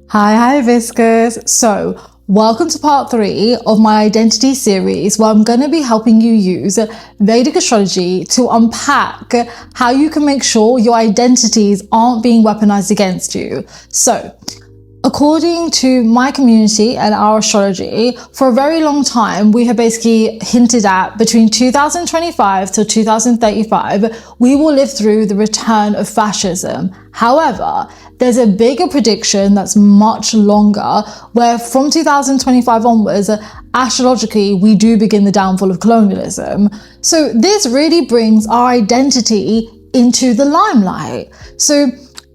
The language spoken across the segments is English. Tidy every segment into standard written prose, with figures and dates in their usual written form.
Hi Viscous. So welcome to part 3 of my identity series, where I'm going to be helping you use Vedic astrology to unpack how you can make sure your identities aren't being weaponized against you. So according to my community and our astrology, for a very long time, we have basically hinted at between 2025 till 2035, we will live through the return of fascism. However, there's a bigger prediction that's much longer, where from 2025 onwards, astrologically, we do begin the downfall of colonialism. So this really brings our identity into the limelight. So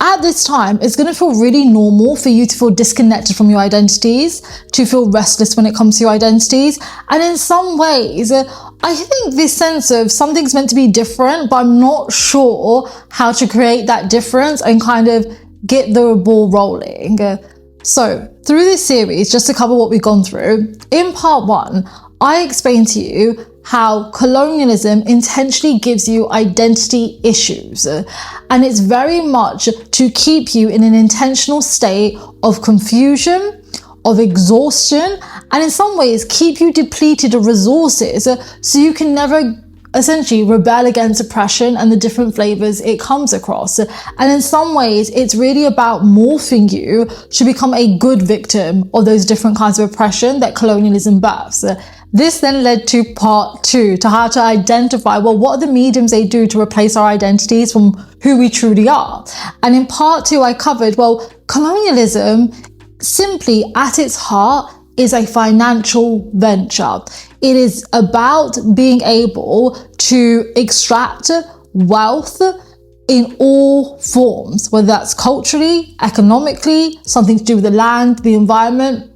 at this time, it's going to feel really normal for you to feel disconnected from your identities, to feel restless when it comes to your identities. And in some ways, I think this sense of something's meant to be different, but I'm not sure how to create that difference and kind of get the ball rolling. So through this series, just to cover what we've gone through, in part 1, I explained to you how colonialism intentionally gives you identity issues. And it's very much to keep you in an intentional state of confusion, of exhaustion, and in some ways keep you depleted of resources so you can never essentially rebel against oppression and the different flavors it comes across. And in some ways, it's really about morphing you to become a good victim of those different kinds of oppression that colonialism births. This then led to part 2, to how to identify, well, what are the mediums they do to replace our identities from who we truly are? And in part 2, I covered, well, colonialism simply at its heart is a financial venture. It is about being able to extract wealth in all forms, whether that's culturally, economically, something to do with the land, the environment,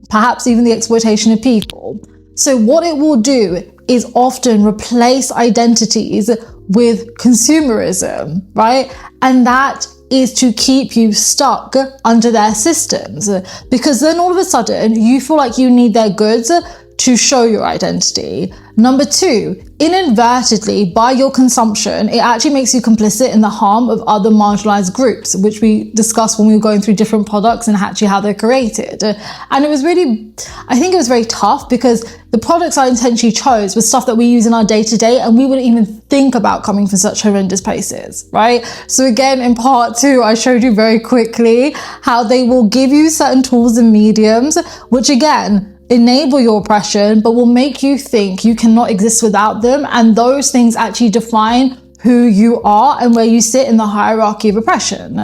perhaps even the exploitation of people. So what it will do is often replace identities with consumerism, right? And that is to keep you stuck under their systems, because then all of a sudden you feel like you need their goods to show your identity. Number 2, inadvertently, by your consumption, it actually makes you complicit in the harm of other marginalized groups, which we discussed when we were going through different products and actually how they're created. And it was really, I think it was very tough, because the products I intentionally chose were stuff that we use in our day-to-day, and we wouldn't even think about coming from such horrendous places, right? So again, in part 2, I showed you very quickly how they will give you certain tools and mediums, which again, enable your oppression, but will make you think you cannot exist without them. And those things actually define who you are and where you sit in the hierarchy of oppression.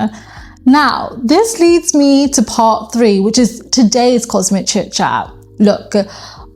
Now, this leads me to part 3, which is today's cosmic chit chat. Look,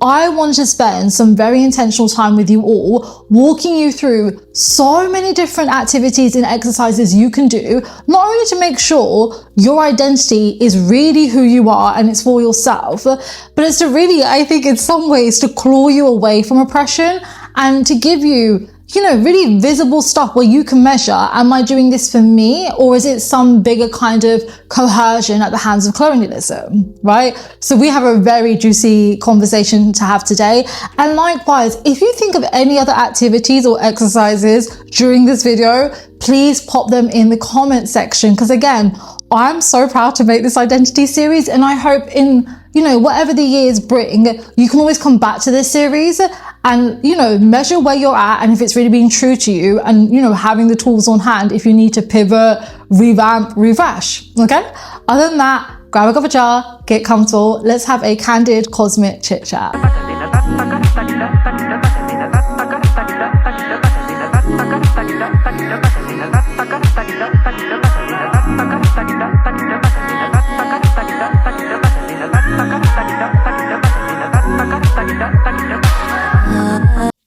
I want to spend some very intentional time with you all, walking you through so many different activities and exercises you can do, not only to make sure your identity is really who you are and it's for yourself, but it's to really, I think in some ways, to claw you away from oppression and to give you, really visible stuff where you can measure, am I doing this for me, or is it some bigger kind of coercion at the hands of colonialism, right? So we have a very juicy conversation to have today. And likewise, if you think of any other activities or exercises during this video, please pop them in the comment section, because again, I'm so proud to make this identity series, and I hope in, whatever the years bring, you can always come back to this series and, measure where you're at and if it's really being true to you, and, having the tools on hand if you need to pivot, revamp, refresh, okay? Other than that, grab a cup of jar, get comfortable, let's have a candid cosmic chit chat.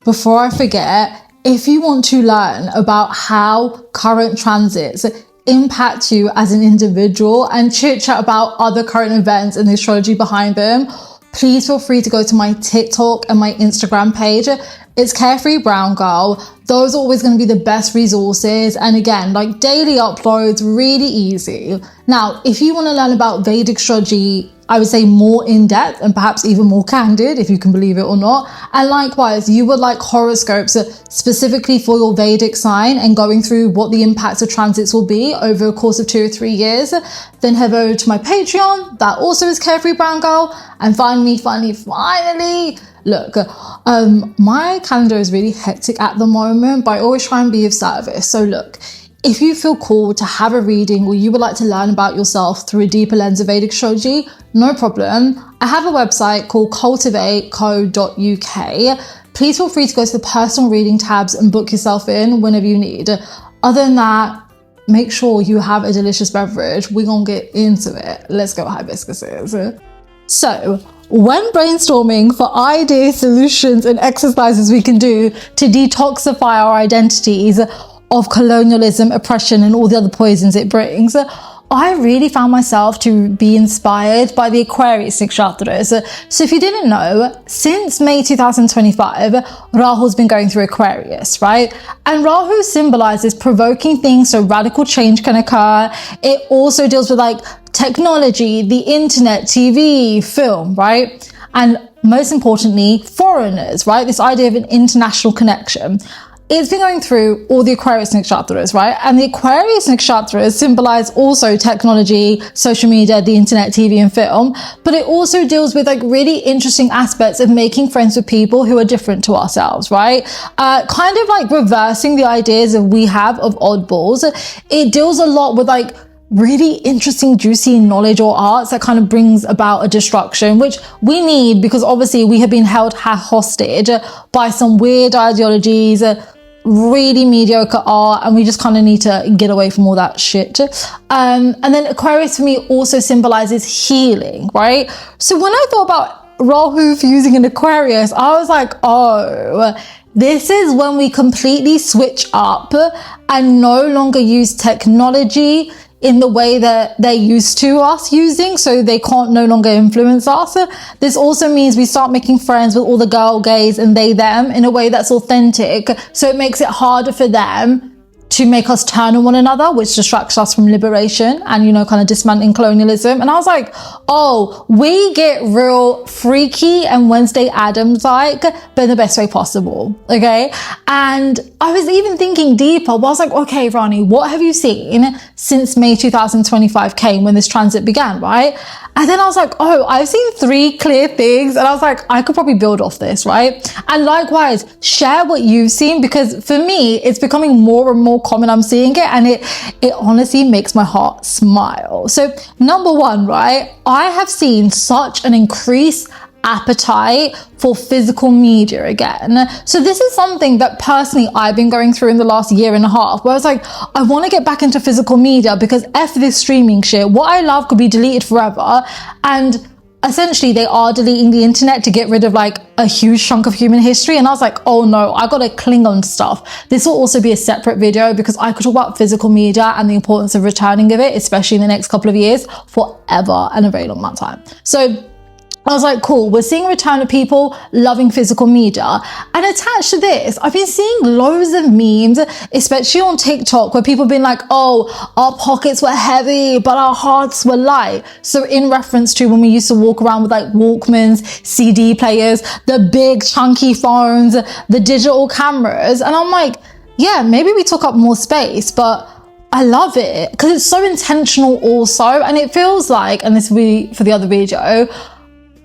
Before I forget, if you want to learn about how current transits impact you as an individual and chit chat about other current events and the astrology behind them, please feel free to go to my TikTok and my Instagram page. it's Carefree Brown Girl. Those are always going to be the best resources. And again, like daily uploads, really easy. Now, if you want to learn about Vedic astrology, I would say more in depth and perhaps even more candid, if you can believe it or not. And likewise, you would like horoscopes specifically for your Vedic sign and going through what the impacts of transits will be over a course of 2 or 3 years, then head over to my Patreon. That also is Carefree Brown Girl. And finally, look, my calendar is really hectic at the moment, but I always try and be of service. So look, if you feel called to have a reading or you would like to learn about yourself through a deeper lens of Vedic astrology, no problem. I have a website called cultivateco.uk. Please feel free to go to the personal reading tabs and book yourself in whenever you need. Other than that, make sure you have a delicious beverage. We're gonna get into it. Let's go, hibiscuses. So, when brainstorming for ideas, solutions, and exercises we can do to detoxify our identities of colonialism, oppression, and all the other poisons it brings, I really found myself to be inspired by the Aquarius Nakshatras. So if you didn't know, since May 2025, Rahu's been going through Aquarius, right? And Rahu symbolizes provoking things so radical change can occur. It also deals with like technology, the internet, TV, film, right? And most importantly, foreigners, right? This idea of an international connection. It's been going through all the Aquarius Nakshatras, right? And the Aquarius Nakshatras symbolize also technology, social media, the internet, TV, and film. But it also deals with like really interesting aspects of making friends with people who are different to ourselves, right? Kind of like reversing the ideas that we have of oddballs. It deals a lot with like really interesting, juicy knowledge or arts that kind of brings about a destruction, which we need because obviously we have been held hostage by some weird ideologies, really mediocre art, and we just kind of need to get away from all that shit. And then Aquarius for me also symbolizes healing, right? So when I thought about Rahu fusing in Aquarius, I was like, oh, this is when we completely switch up and no longer use technology in the way that they're used to us using, so they can't no longer influence us. This also means we start making friends with all the girl gays and they them in a way that's authentic, so it makes it harder for them to make us turn on one another, which distracts us from liberation and, you know, kind of dismantling colonialism. And I was like, oh, we get real freaky and Wednesday Addams like, but in the best way possible, okay? And I was even thinking deeper, but I was like, okay, Rani, what have you seen since May 2025 came when this transit began, right? And then I was like, oh, I've seen 3 clear things. And I was like, I could probably build off this, right? And likewise, share what you've seen, because for me, it's becoming more and more common I'm seeing it. And it honestly makes my heart smile. So number 1, right? I have seen such an increased appetite for physical media again. So this is something that personally I've been going through in the last year and a half, where I was like, I want to get back into physical media because F this streaming shit. What I love could be deleted forever. And essentially they are deleting the internet to get rid of like a huge chunk of human history. And I was like, oh no, I gotta cling on to stuff. This will also be a separate video because I could talk about physical media and the importance of returning of it, especially in the next couple of years, forever and a very long amount of time. So I was like, cool, we're seeing a return of people loving physical media. And attached to this, I've been seeing loads of memes, especially on TikTok, where people have been like, oh, our pockets were heavy, but our hearts were light. So in reference to when we used to walk around with like Walkmans, CD players, the big chunky phones, the digital cameras. And I'm like, yeah, maybe we took up more space, but I love it because it's so intentional also. And it feels like, and this will be for the other video,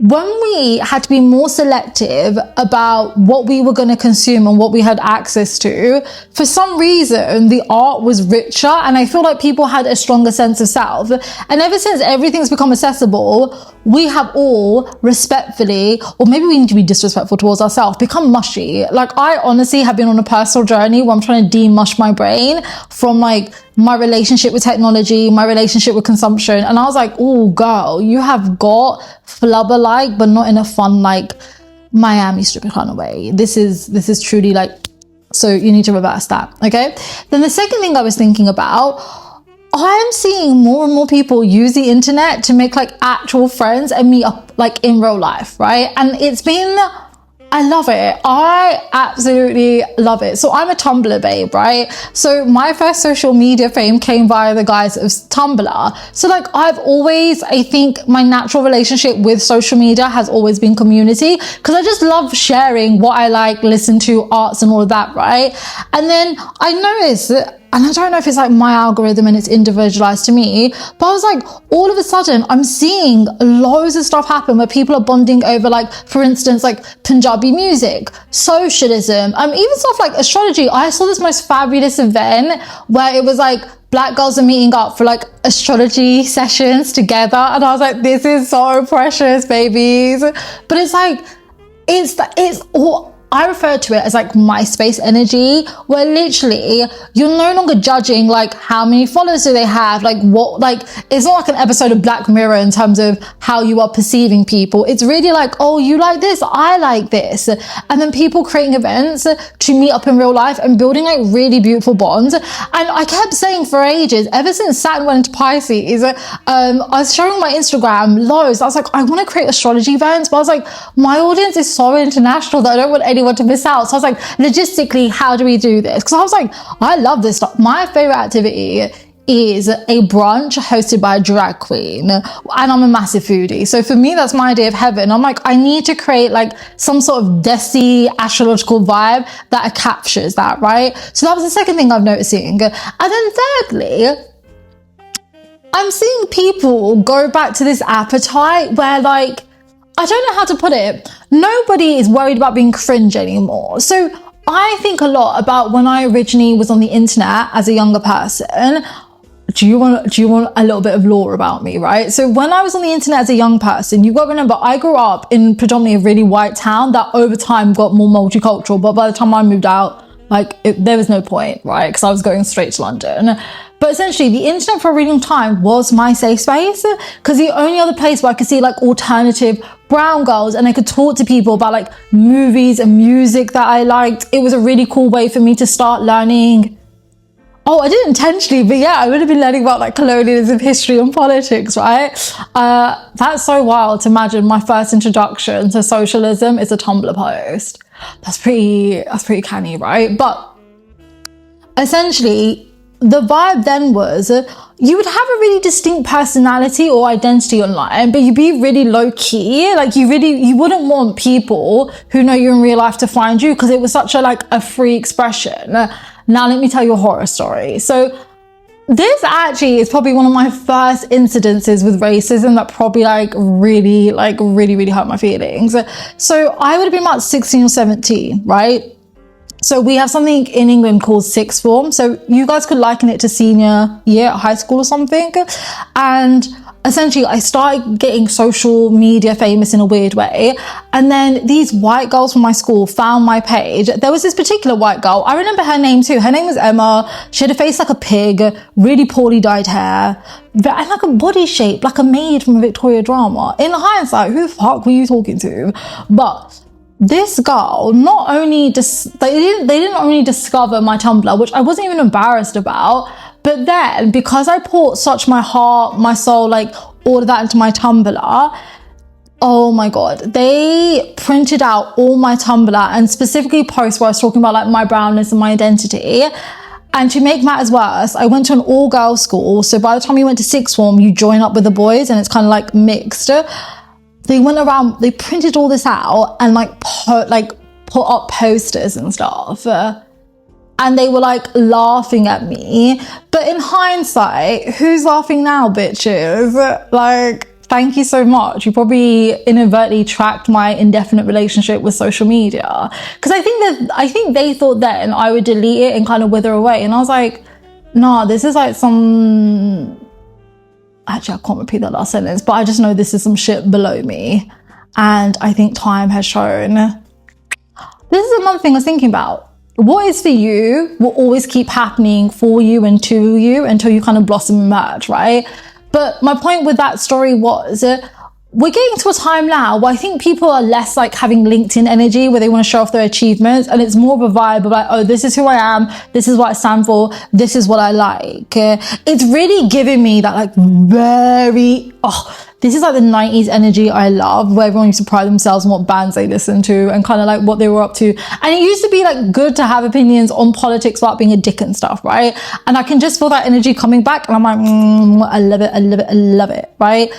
when we had to be more selective about what we were going to consume and what we had access to, for some reason, the art was richer and I feel like people had a stronger sense of self. And ever since everything's become accessible, we have all respectfully, or maybe we need to be disrespectful towards ourselves, become mushy. Like I honestly have been on a personal journey where I'm trying to demush my brain from like my relationship with technology, my relationship with consumption. And I was like, oh girl, you have got flubber like, but not in a fun, like Miami stupid kind of way. This is truly like, so you need to reverse that. Okay. Then the second thing I was thinking about, I'm seeing more and more people use the internet to make like actual friends and meet up like in real life, right? And it's been I love it. I absolutely love it. So I'm a Tumblr babe, right? So my first social media fame came via the guise of Tumblr. So like I've always, I think my natural relationship with social media has always been community, because I just love sharing what I like, listen to, arts and all of that, right? And then I noticed that, and I don't know if it's like my algorithm and it's individualized to me, but I was like, all of a sudden I'm seeing loads of stuff happen where people are bonding over, like, for instance, like Punjabi music, socialism, even stuff like astrology. I saw this most fabulous event where it was like Black girls are meeting up for like astrology sessions together. And I was like, this is so precious, babies. But it's like, it's all, I refer to it as like MySpace energy, where literally you're no longer judging like how many followers do they have, like what, like it's not like an episode of Black Mirror in terms of how you are perceiving people. It's really like, oh, you like this, I like this. And then people creating events to meet up in real life and building like really beautiful bonds. And I kept saying for ages, ever since Saturn went into Pisces, I was showing my Instagram loads. I was like, I want to create astrology events, but I was like, my audience is so international that I don't want anyone to miss out. So I was like, logistically, how do we do this? Because I was like, I love this stuff. My favorite activity is a brunch hosted by a drag queen, and I'm a massive foodie. So for me, that's my idea of heaven. I'm like, I need to create like some sort of desi astrological vibe that captures that, right? So that was the second thing I'm noticing. And then thirdly, I'm seeing people go back to this appetite where, like, I don't know how to put it. Nobody is worried about being cringe anymore. So I think a lot about when I originally was on the internet as a younger person. Do you want a little bit of lore about me, right? So when I was on the internet as a young person, you've got to remember, I grew up in predominantly a really white town that over time got more multicultural. But by the time I moved out, there was no point, right? Because I was going straight to London. But essentially, the internet for a really long time was my safe space, because the only other place where I could see like alternative brown girls and I could talk to people about like movies and music that I liked. It was a really cool way for me to start learning. Oh, I didn't intentionally, but yeah, I would have been learning about like colonialism, history and politics, right? That's so wild to imagine my first introduction to socialism is a Tumblr post. That's pretty canny, right? But essentially, the vibe then was you would have a really distinct personality or identity online, but you'd be really low key. Like you wouldn't want people who know you in real life to find you, because it was such a free expression. Now let me tell you a horror story. So this actually is probably one of my first incidences with racism that probably really hurt my feelings. So I would have been about 16 or 17, right? So we have something in England called sixth form. So you guys could liken it to senior year at high school or something. And essentially I started getting social media famous in a weird way. And then these white girls from my school found my page. There was this particular white girl. I remember her name too. Her name was Emma. She had a face like a pig, really poorly dyed hair, and like a body shape, like a maid from a Victoria drama. In hindsight, who the fuck were you talking to? But this girl, not only they didn't only discover my Tumblr, which I wasn't even embarrassed about, but then because I poured such my heart, my soul, like all of that into my Tumblr, oh my God, they printed out all my Tumblr and specifically posts where I was talking about like my brownness and my identity. And to make matters worse, I went to an all-girls school. So by the time you went to sixth form, you join up with the boys and it's kind of like mixed. They went around, they printed all this out and put up posters and stuff. And they were like laughing at me. But in hindsight, who's laughing now, bitches? Like, thank you so much. You probably inadvertently tracked my indefinite relationship with social media. Because I think they thought then I would delete it and kind of wither away. And I was like, nah, this is like some... Actually, I can't repeat that last sentence, but I just know this is some shit below me. And I think time has shown. This is another thing I was thinking about. What is for you will always keep happening for you and to you until you kind of blossom and emerge, right? But my point with that story was, we're getting to a time now where I think people are less like having LinkedIn energy where they want to show off their achievements, and it's more of a vibe of like, oh, this is who I am, this is what I stand for, this is what I like. It's really giving me that like very, this is like the 90s energy I love, where everyone used to pride themselves on what bands they listened to and kind of like what they were up to. And it used to be like good to have opinions on politics without being a dick and stuff, right? And I can just feel that energy coming back, and I'm like, I love it, I love it, I love it, right?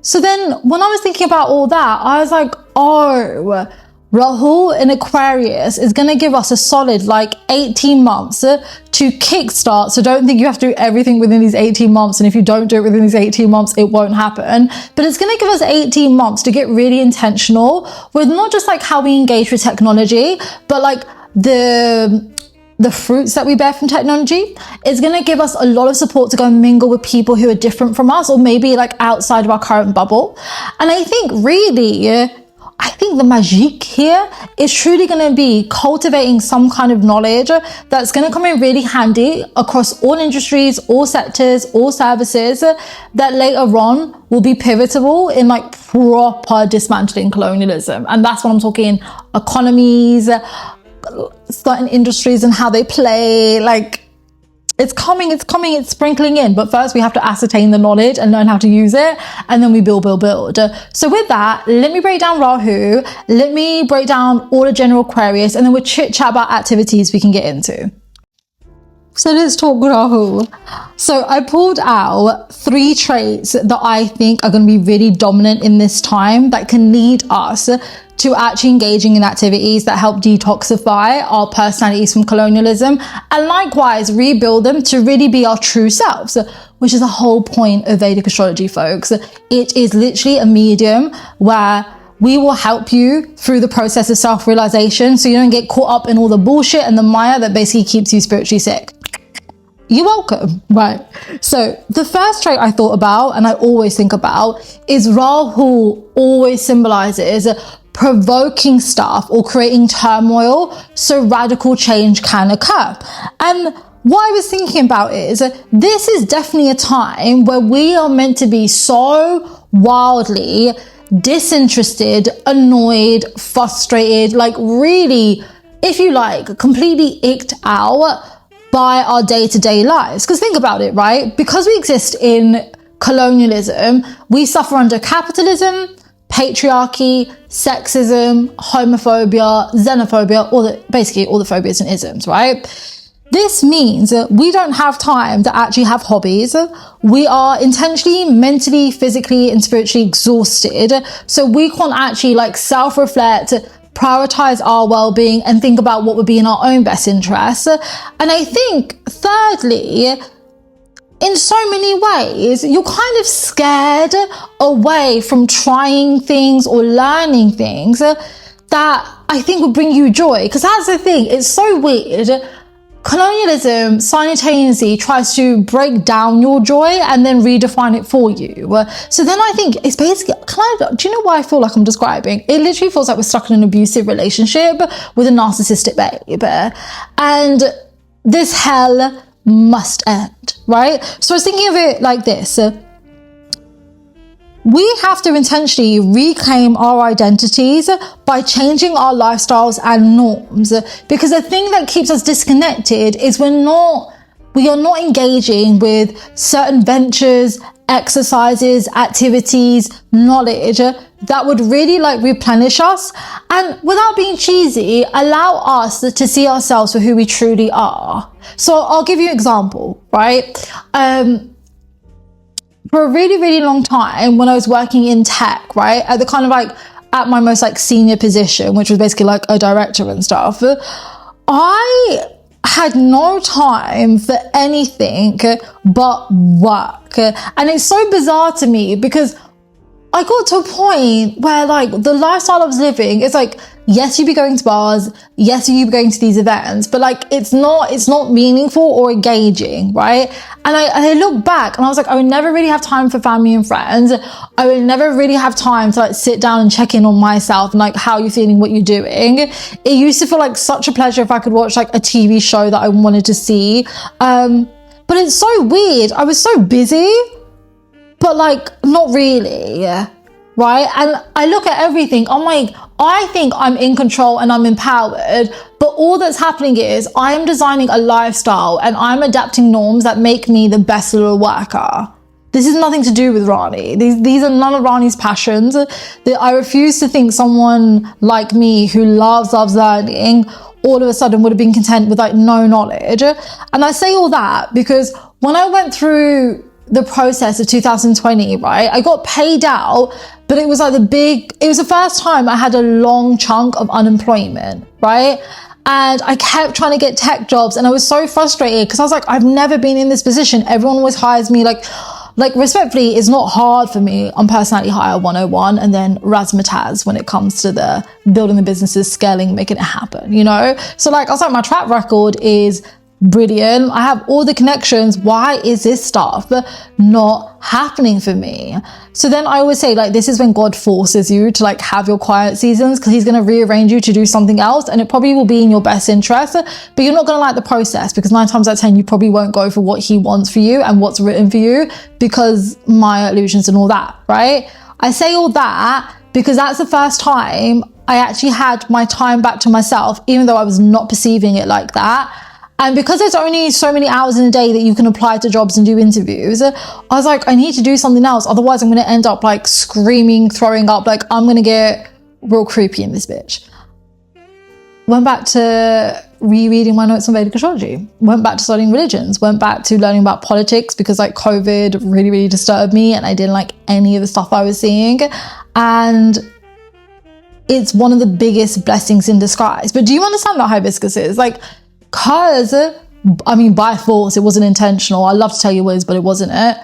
So then when I was thinking about all that, I was like, oh, Rahu in Aquarius is going to give us a solid like 18 months to kickstart. So don't think you have to do everything within these 18 months. And if you don't do it within these 18 months, it won't happen. But it's going to give us 18 months to get really intentional with not just like how we engage with technology, but like the fruits that we bear from technology. Is going to give us a lot of support to go and mingle with people who are different from us, or maybe like outside of our current bubble. And I think really, the magic here is truly going to be cultivating some kind of knowledge that's going to come in really handy across all industries, all sectors, all services, that later on will be pivotal in like proper dismantling colonialism. And that's what I'm talking, economies, certain industries and how they play. Like, it's coming, it's sprinkling in. But first we have to ascertain the knowledge and learn how to use it. And then we build. So with that, let me break down Rahu. Let me break down all the general Aquarius, and then we'll chit chat about activities we can get into. So let's talk Rahu. So I pulled out 3 traits that I think are going to be really dominant in this time that can lead us to actually engaging in activities that help detoxify our personalities from colonialism, and likewise rebuild them to really be our true selves, which is the whole point of Vedic astrology, folks. It is literally a medium where we will help you through the process of self-realization, so you don't get caught up in all the bullshit and the maya that basically keeps you spiritually sick. You're welcome. Right. So the first trait I thought about, and I always think about, is Rahu always symbolizes provoking stuff or creating turmoil so radical change can occur. And what I was thinking about is, this is definitely a time where we are meant to be so wildly disinterested, annoyed, frustrated, like really, if you like, completely icked out by our day-to-day lives. Because think about it, right? Because we exist in colonialism, we suffer under capitalism, patriarchy, sexism, homophobia, xenophobia, basically all the phobias and isms, right? This means that we don't have time to actually have hobbies. We are intentionally, mentally, physically, and spiritually exhausted. So we can't actually like self-reflect, prioritize our well-being, and think about what would be in our own best interests. And I think thirdly, in so many ways, you're kind of scared away from trying things or learning things that I think would bring you joy. Because that's the thing, it's so weird. Colonialism simultaneously tries to break down your joy and then redefine it for you. So then I think it's basically, do you know what I feel like I'm describing? It literally feels like we're stuck in an abusive relationship with a narcissistic babe. And this hell must end, right? So I was thinking of it like this. We have to intentionally reclaim our identities by changing our lifestyles and norms, because the thing that keeps us disconnected is we are not engaging with certain ventures, exercises, activities, knowledge that would really like replenish us and, without being cheesy, allow us to see ourselves for who we truly are. So I'll give you an example, right? For a really, really long time, when I was working in tech, right, at the kind of like, at my most like senior position, which was basically like a director and stuff, I had no time for anything but work. And it's so bizarre to me because I got to a point where like the lifestyle I was living, it's like, yes, you'd be going to bars, yes, you'd be going to these events, but like it's not meaningful or engaging, right? And I look back and I was like, I would never really have time for family and friends. I would never really have time to like sit down and check in on myself and like, how you're feeling, what you're doing. It used to feel like such a pleasure if I could watch like a TV show that I wanted to see. But it's so weird. I was so busy, but like not really, right? And I look at everything, I'm like, I think I'm in control and I'm empowered, but all that's happening is I am designing a lifestyle and I'm adapting norms that make me the best little worker. This is nothing to do with Rani. These are none of Rani's passions. I refuse to think someone like me who loves learning all of a sudden would have been content with like no knowledge. And I say all that because when I went through the process of 2020, right, I got paid out, but it was like it was the first time I had a long chunk of unemployment, right? And I kept trying to get tech jobs and I was so frustrated because I was like, I've never been in this position. Everyone always hires me like respectfully, it's not hard for me on Personality Hire 101 and then razzmatazz when it comes to the building the businesses, scaling, making it happen, you know? So like, I was like, my track record is brilliant. I have all the connections. Why is this stuff not happening for me? So then I always say like, this is when God forces you to like have your quiet seasons because he's going to rearrange you to do something else. And it probably will be in your best interest, but you're not going to like the process because 9 times out of 10, you probably won't go for what he wants for you and what's written for you because Maya illusions and all that, right? I say all that because that's the first time I actually had my time back to myself, even though I was not perceiving it like that. And because there's only so many hours in a day that you can apply to jobs and do interviews, I was like, I need to do something else. Otherwise, I'm going to end up like screaming, throwing up. Like, I'm going to get real creepy in this bitch. Went back to rereading my notes on Vedic astrology. Went back to studying religions. Went back to learning about politics because like COVID really, really disturbed me and I didn't like any of the stuff I was seeing. And it's one of the biggest blessings in disguise. But do you understand what hibiscus is? Like, because, I mean, by force, it wasn't intentional. I love to tell you what it is, but it wasn't it.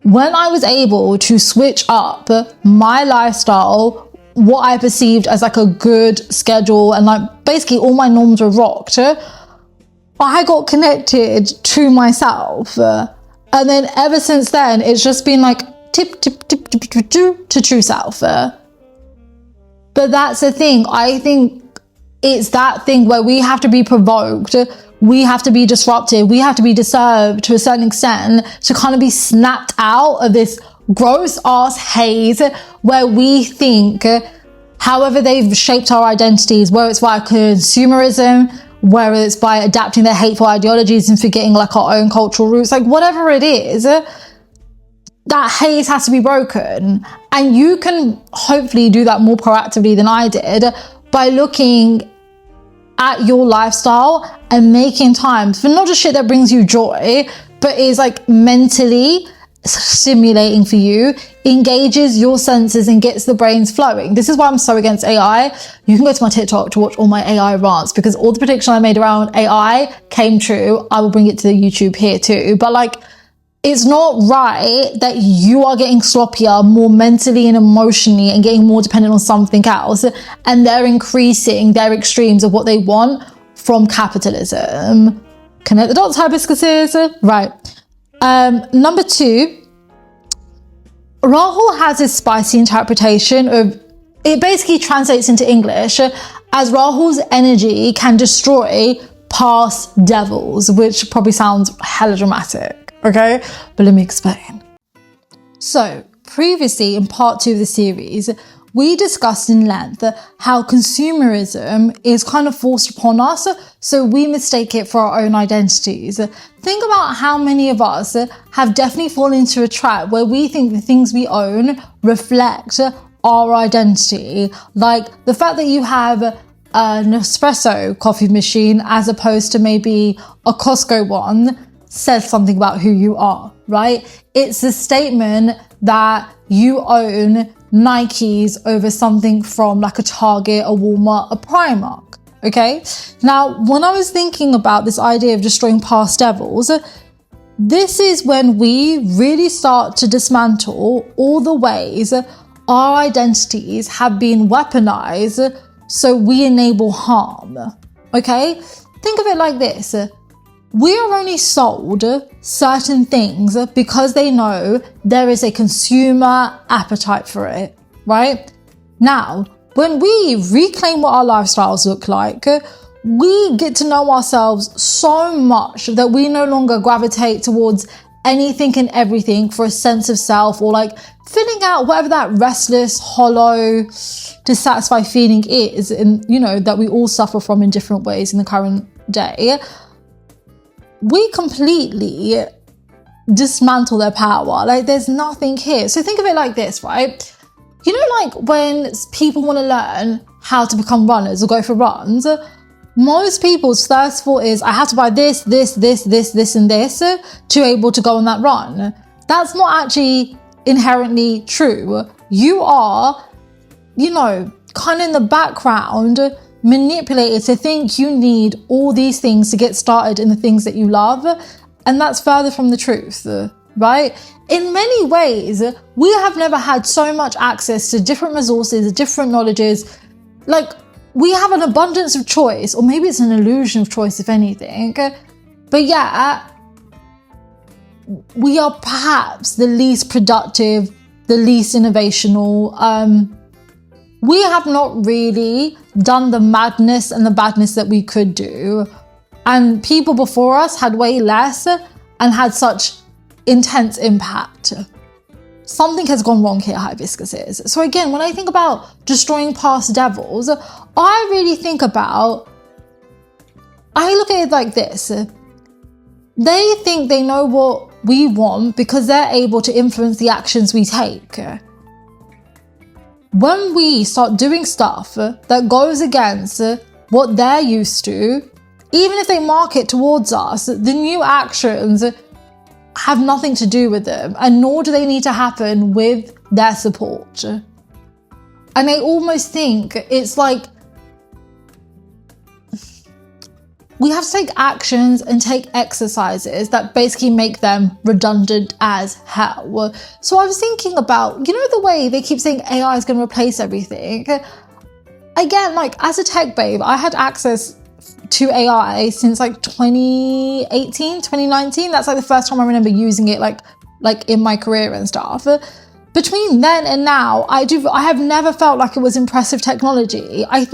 When I was able to switch up my lifestyle, what I perceived as like a good schedule and like basically all my norms were rocked, I got connected to myself. And then ever since then, it's just been like tip to true self. But that's the thing. I think it's that thing where we have to be provoked, we have to be disrupted, we have to be disturbed to a certain extent to kind of be snapped out of this gross ass haze where we think, however they've shaped our identities, whether it's via consumerism, whether it's by adapting their hateful ideologies and forgetting like our own cultural roots, like whatever it is, that haze has to be broken. And you can hopefully do that more proactively than I did by looking at your lifestyle and making time for not just shit that brings you joy, but is like mentally stimulating for you, engages your senses and gets the brains flowing. This is why I'm so against AI. You can go to my TikTok to watch all my AI rants because all the prediction I made around AI came true. I will bring it to the YouTube here too. But like, it's not right that you are getting sloppier more mentally and emotionally and getting more dependent on something else. And they're increasing their extremes of what they want from capitalism. Connect the dots, hibiscuses. Right. Number 2, Rahu has this spicy interpretation of, it basically translates into English as Rahu's energy can destroy past devils, which probably sounds hella dramatic. Okay, but let me explain. So previously in part 2 of the series, we discussed in length how consumerism is kind of forced upon us, so we mistake it for our own identities. Think about how many of us have definitely fallen into a trap where we think the things we own reflect our identity. Like the fact that you have an espresso coffee machine as opposed to maybe a Costco one says something about who you are, right? It's a statement that you own Nikes over something from like a Target, a Walmart, a Primark, okay? Now, when I was thinking about this idea of destroying past devils, this is when we really start to dismantle all the ways our identities have been weaponized so we enable harm, okay? Think of it like this. We are only sold certain things because they know there is a consumer appetite for it, right? Now, when we reclaim what our lifestyles look like, we get to know ourselves so much that we no longer gravitate towards anything and everything for a sense of self or like filling out whatever that restless, hollow, dissatisfied feeling is, and you know, that we all suffer from in different ways in the current day. We completely dismantle their power. Like, there's nothing here. So think of it like this, right? You know, like when people want to learn how to become runners or go for runs, most people's first thought is, I have to buy this, and this to able to go on that run. That's not actually inherently true. You are, you know, kind of in the background, manipulated to think you need all these things to get started in the things that you love. And that's further from the truth, right? In many ways, we have never had so much access to different resources, different knowledges. Like, we have an abundance of choice, or maybe it's an illusion of choice, if anything. But yeah, we are perhaps the least productive, the least innovational. We have not really done the madness and the badness that we could do. And people before us had way less and had such intense impact. Something has gone wrong here, hibiscuses. So again, when I think about destroying past devils, I really think about, I look at it like this. They think they know what we want because they're able to influence the actions we take. When we start doing stuff that goes against what they're used to, even if they market towards us, the new actions have nothing to do with them, and nor do they need to happen with their support. And I almost think it's like we have to take actions and take exercises that basically make them redundant as hell. So I was thinking about, you know, the way they keep saying AI is going to replace everything. Again, like as a tech babe, I had access to AI since like 2018, 2019. That's like the first time I remember using it like in my career and stuff. Between then and now, I have never felt like it was impressive technology. I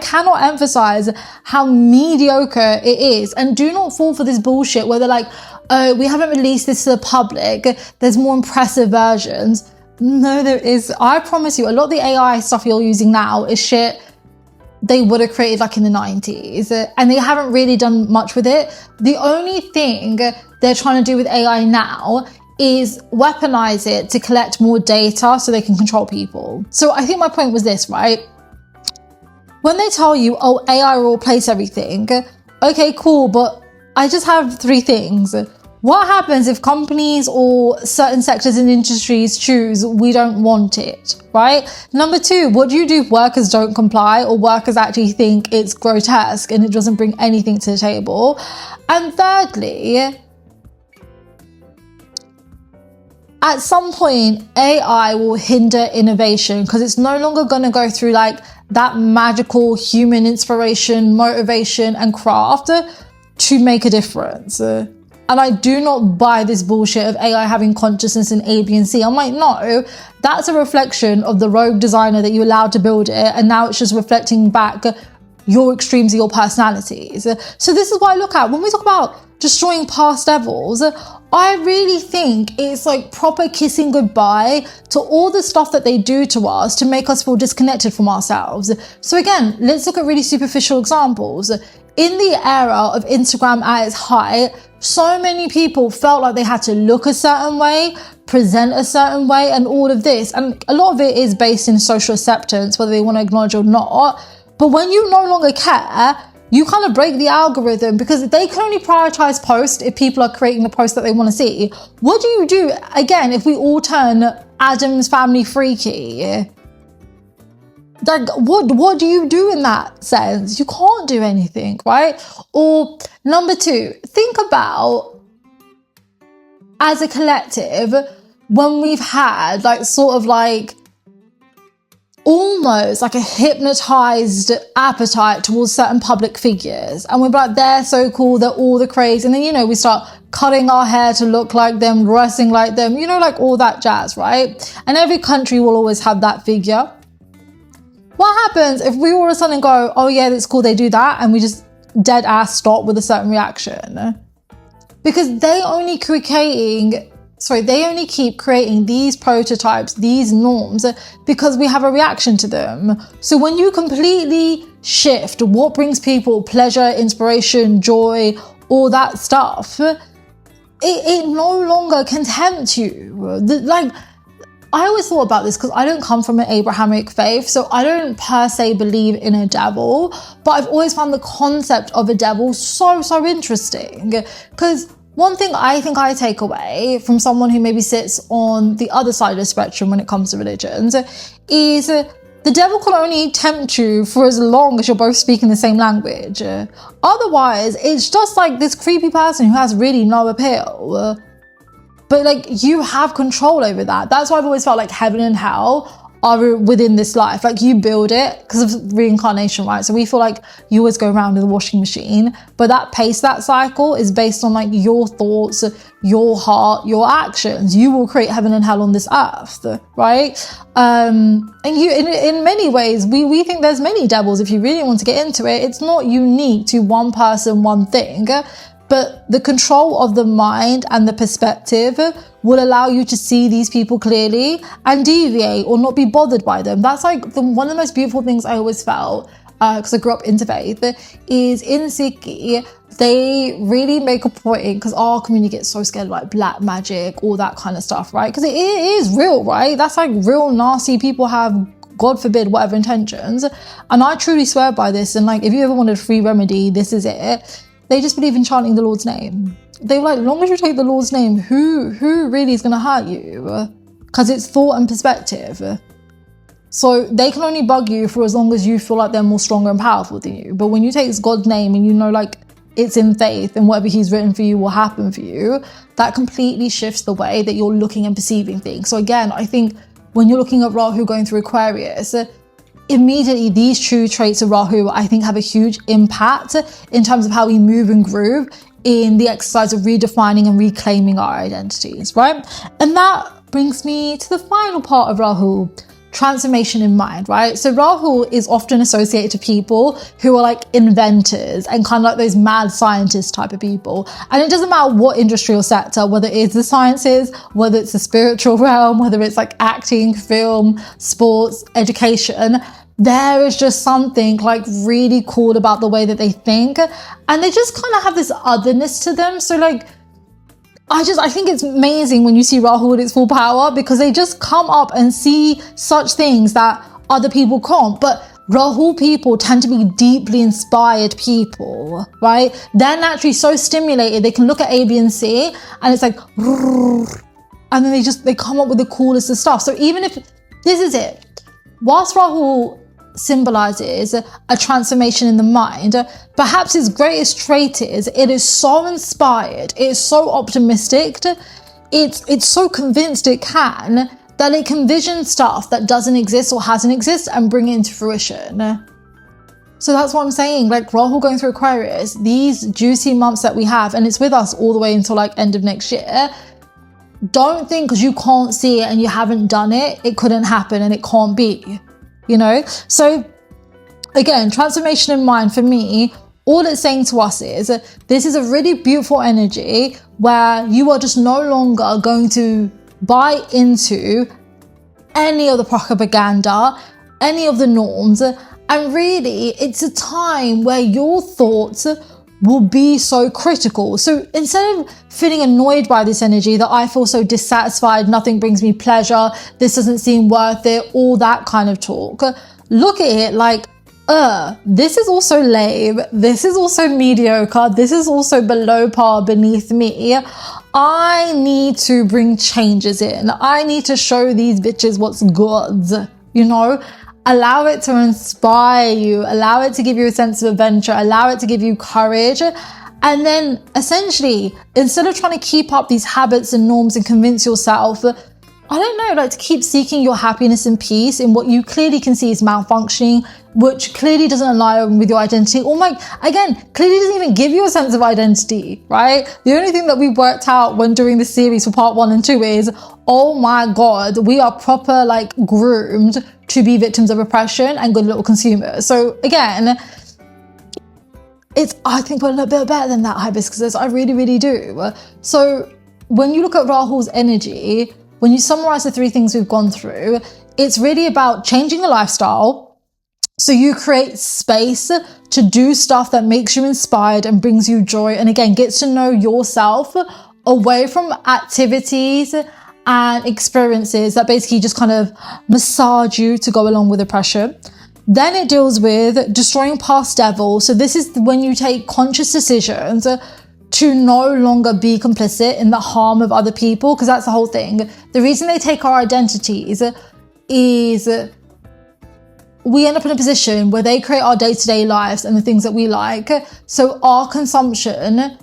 cannot emphasize how mediocre it is. And do not fall for this bullshit where they're like, oh, we haven't released this to the public, there's more impressive versions. No, there is. I promise you, a lot of the AI stuff you're using now is shit they would have created like in the 90s, and they haven't really done much with it. The only thing they're trying to do with AI now is weaponize it to collect more data so they can control people. So I think my point was this, right? When they tell you, oh, AI will replace everything, okay, cool, but I just have three things. What happens if companies or certain sectors and industries choose we don't want it, right? Number two, what do you do if workers don't comply or workers actually think it's grotesque and it doesn't bring anything to the table? And thirdly, at some point, AI will hinder innovation because it's no longer going to go through like that magical human inspiration, motivation, and craft to make a difference. And I do not buy this bullshit of AI having consciousness in A, B, and C. I'm like, no, that's a reflection of the rogue designer that you allowed to build it. And now it's just reflecting back your extremes of your personalities. So this is what I look at. When we talk about destroying past devils, I really think it's like proper kissing goodbye to all the stuff that they do to us to make us feel disconnected from ourselves. So again, let's look at really superficial examples. In the era of Instagram at its height, so many people felt like they had to look a certain way, present a certain way, and all of this. And a lot of it is based in social acceptance, whether they want to acknowledge or not. But when you no longer care, you kind of break the algorithm because they can only prioritize posts if people are creating the post that they want to see. What do you do, again, if we all turn Adam's Family freaky? Like, what do you do in that sense? You can't do anything, right? Or number two, think about, as a collective, when we've had like sort of like almost like a hypnotized appetite towards certain public figures, and we're like, they're so cool, they're all the craze, and then, you know, we start cutting our hair to look like them, dressing like them, you know, like all that jazz, right? And every country will always have that figure. What happens if we all of a sudden go, oh yeah, that's cool, they do that, and we just dead ass stop with a certain reaction? Because they only keep creating these prototypes, these norms, because we have a reaction to them. So when you completely shift what brings people pleasure, inspiration, joy, all that stuff, it no longer can tempt you. Like, I always thought about this because I don't come from an Abrahamic faith, so I don't per se believe in a devil, but I've always found the concept of a devil so interesting. Because one thing I think I take away from someone who maybe sits on the other side of the spectrum when it comes to religions is the devil can only tempt you for as long as you're both speaking the same language. Otherwise, it's just like this creepy person who has really no appeal. But like, you have control over that. That's why I've always felt like heaven and hell are within this life. Like, you build it because of reincarnation, right? So we feel like you always go around with a washing machine, but that pace, that cycle is based on like your thoughts, your heart, your actions. You will create heaven and hell on this earth, right? And you, in many ways, we think there's many devils. If you really want to get into it, it's not unique to one person, one thing. But the control of the mind and the perspective will allow you to see these people clearly and deviate or not be bothered by them. That's like one of the most beautiful things I always felt, because I grew up interfaith, is in Sikhi, they really make a point, because our community gets so scared of like black magic, all that kind of stuff, right? Because it is real, right? That's like real nasty people have, God forbid, whatever intentions. And I truly swear by this. And like, if you ever wanted a free remedy, this is it. They just believe in chanting the Lord's name. They were like, as long as you take the Lord's name, who really is going to hurt you? Because it's thought and perspective. So they can only bug you for as long as you feel like they're more stronger and powerful than you. But when you take God's name and you know, like, it's in faith and whatever he's written for you will happen for you, that completely shifts the way that you're looking and perceiving things. So again, I think when you're looking at Rahu going through Aquarius, immediately these true traits of Rahu, I think, have a huge impact in terms of how we move and groove in the exercise of redefining and reclaiming our identities, right? And that brings me to the final part of Rahu, transformation in mind, right? So Rahu is often associated to people who are like inventors and kind of like those mad scientist type of people. And it doesn't matter what industry or sector, whether it's the sciences, whether it's the spiritual realm, whether it's like acting, film, sports, education, there is just something like really cool about the way that they think. And they just kind of have this otherness to them. So like, I think it's amazing when you see Rahu in its full power, because they just come up and see such things that other people can't. But Rahu people tend to be deeply inspired people, right? They're naturally so stimulated. They can look at A, B, and C, and it's like, and then they come up with the coolest of stuff. So even if, this is it, whilst Rahu symbolizes a transformation in the mind, perhaps its greatest trait is it is so inspired, it is so optimistic, it's so convinced it can, that it can vision stuff that doesn't exist or hasn't existed and bring it into fruition. So that's what I'm saying, like Rahu going through Aquarius, these juicy months that we have, and it's with us all the way until like end of next year. Don't think because you can't see it and you haven't done it, it couldn't happen and it can't be. You know, so again, transformation in mind for me, all it's saying to us is this is a really beautiful energy where you are just no longer going to buy into any of the propaganda, any of the norms. And really, it's a time where your thoughts will be so critical. So instead of feeling annoyed by this energy that I feel so dissatisfied, nothing brings me pleasure, this doesn't seem worth it, all that kind of talk, look at it like, this is also lame, this is also mediocre, this is also below par, beneath me. I need to bring changes in. I need to show these bitches what's good, you know? Allow it to inspire you, allow it to give you a sense of adventure, allow it to give you courage. And then essentially, instead of trying to keep up these habits and norms and convince yourself, I don't know, like to keep seeking your happiness and peace in what you clearly can see is malfunctioning, which clearly doesn't align with your identity, or like, again, clearly doesn't even give you a sense of identity, right? The only thing that we worked out when doing the series for part 1 and 2 is, oh my God, we are proper like groomed to be victims of oppression and good little consumers. So again, I think we're a little bit better than that, hibiscuses. I really, really do. So when you look at Rahu's energy, when you summarize the 3 things we've gone through, it's really about changing your lifestyle. So you create space to do stuff that makes you inspired and brings you joy. And again, gets to know yourself away from activities and experiences that basically just kind of massage you to go along with oppression. Then it deals with destroying past devils. So this is when you take conscious decisions to no longer be complicit in the harm of other people, because that's the whole thing. The reason they take our identities is we end up in a position where they create our day-to-day lives and the things that we like. So our consumption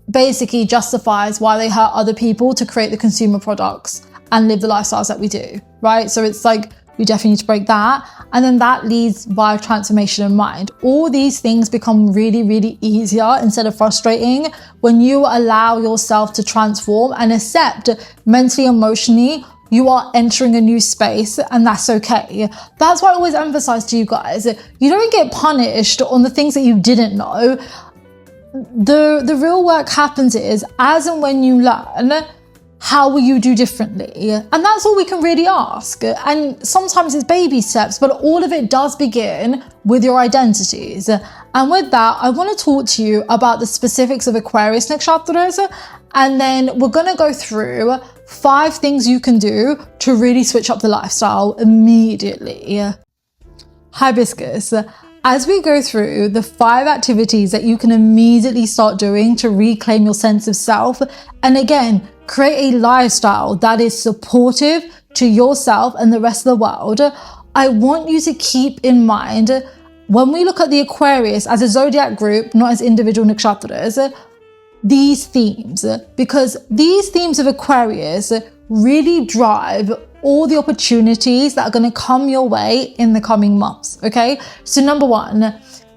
basically justifies why they hurt other people to create the consumer products and live the lifestyles that we do, right? So it's like, we definitely need to break that. And then that leads via transformation of mind. All these things become really, really easier instead of frustrating when you allow yourself to transform and accept mentally, emotionally, you are entering a new space, and that's okay. That's why I always emphasize to you guys, you don't get punished on the things that you didn't know. The real work happens is as and when you learn, how will you do differently? And that's all we can really ask. And sometimes it's baby steps, but all of it does begin with your identities. And with that, I want to talk to you about the specifics of Aquarius Nakshatras. And then we're going to go through 5 things you can do to really switch up the lifestyle immediately. Hibiscus. As we go through the 5 activities that you can immediately start doing to reclaim your sense of self, and again, create a lifestyle that is supportive to yourself and the rest of the world, I want you to keep in mind, when we look at the Aquarius as a zodiac group, not as individual nakshatras, these themes, because these themes of Aquarius really drive all the opportunities that are going to come your way in the coming months, okay? So number 1,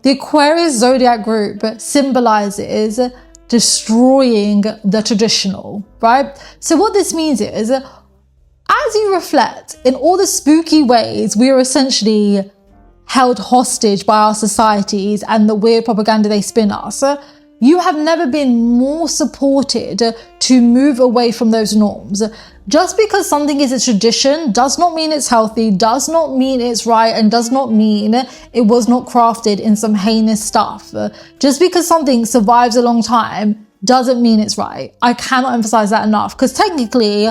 the Aquarius zodiac group symbolizes destroying the traditional, right? So what this means is, as you reflect in all the spooky ways we are essentially held hostage by our societies and the weird propaganda they spin us, you have never been more supported to move away from those norms. Just because something is a tradition does not mean it's healthy, does not mean it's right, and does not mean it was not crafted in some heinous stuff. Just because something survives a long time doesn't mean it's right. I cannot emphasize that enough, because technically,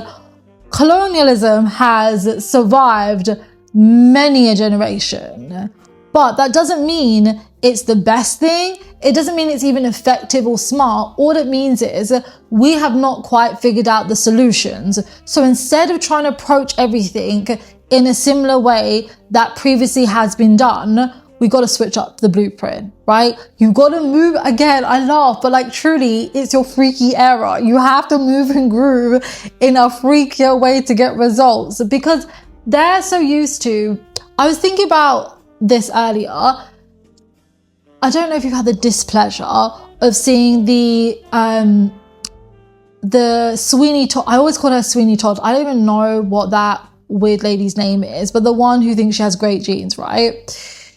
colonialism has survived many a generation. But that doesn't mean it's the best thing. It doesn't mean it's even effective or smart. All it means is we have not quite figured out the solutions. So instead of trying to approach everything in a similar way that previously has been done, we got to switch up the blueprint, right? You've got to move again. I laugh, but like truly, it's your freaky era. You have to move and groove in a freakier way to get results, because they're so used to. I was thinking about this earlier. I don't know if you've had the displeasure of seeing the Sweeney Todd. I always call her Sweeney Todd. I don't even know what that weird lady's name is, but the one who thinks she has great genes, right?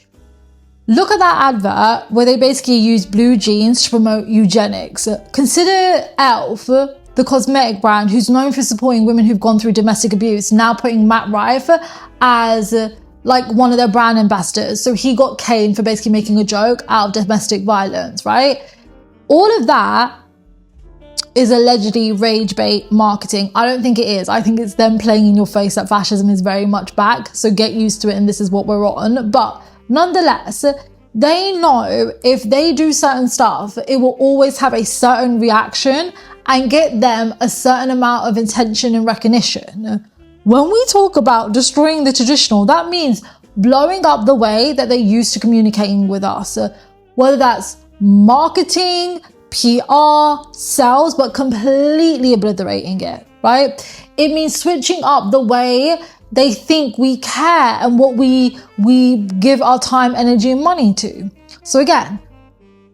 Look at that advert where they basically use blue jeans to promote eugenics. Consider Elf, the cosmetic brand who's known for supporting women who've gone through domestic abuse, now putting Matt Rife as like one of their brand ambassadors. So he got caned for basically making a joke out of domestic violence, right? All of that is allegedly rage bait marketing. I don't think it is. I think it's them playing in your face that fascism is very much back. So get used to it, and this is what we're on. But nonetheless, they know if they do certain stuff, it will always have a certain reaction and get them a certain amount of attention and recognition. When we talk about destroying the traditional, that means blowing up the way that they're used to communicating with us, whether that's marketing, PR, sales, but completely obliterating it, right? It means switching up the way they think we care and what we give our time, energy, and money to. So again,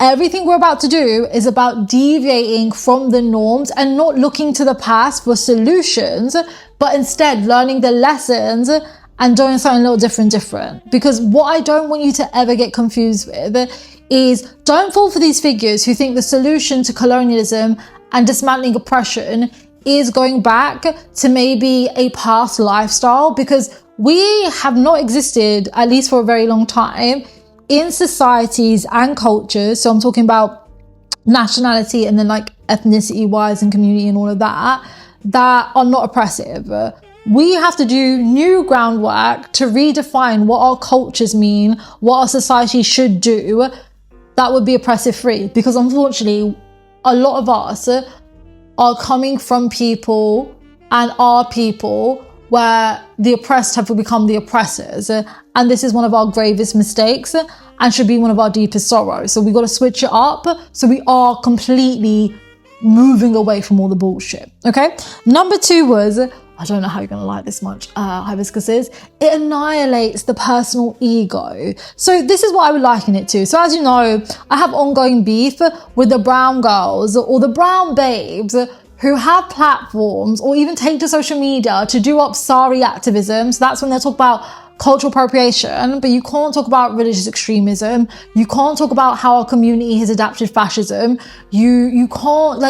everything we're about to do is about deviating from the norms and not looking to the past for solutions, but instead learning the lessons and doing something a little different. Because what I don't want you to ever get confused with is, don't fall for these figures who think the solution to colonialism and dismantling oppression is going back to maybe a past lifestyle, because we have not existed, at least for a very long time, in societies and cultures. So I'm talking about nationality and then like ethnicity wise and community and all of that are not oppressive. We have to do new groundwork to redefine what our cultures mean, what our society should do that would be oppressive free. Because unfortunately, a lot of us are coming from people and are people where the oppressed have become the oppressors. And this is one of our gravest mistakes and should be one of our deepest sorrows. So we got to switch it up so we are completely moving away from all the bullshit. Okay. Number 2 was, I don't know how you're going to like this much, hibiscuses. It annihilates the personal ego. So this is what I would liken it to. So as you know, I have ongoing beef with the brown girls or the brown babes who have platforms or even take to social media to do up sari activism. So that's when they talk about cultural appropriation, but you can't talk about religious extremism. You can't talk about how our community has adapted fascism. You can't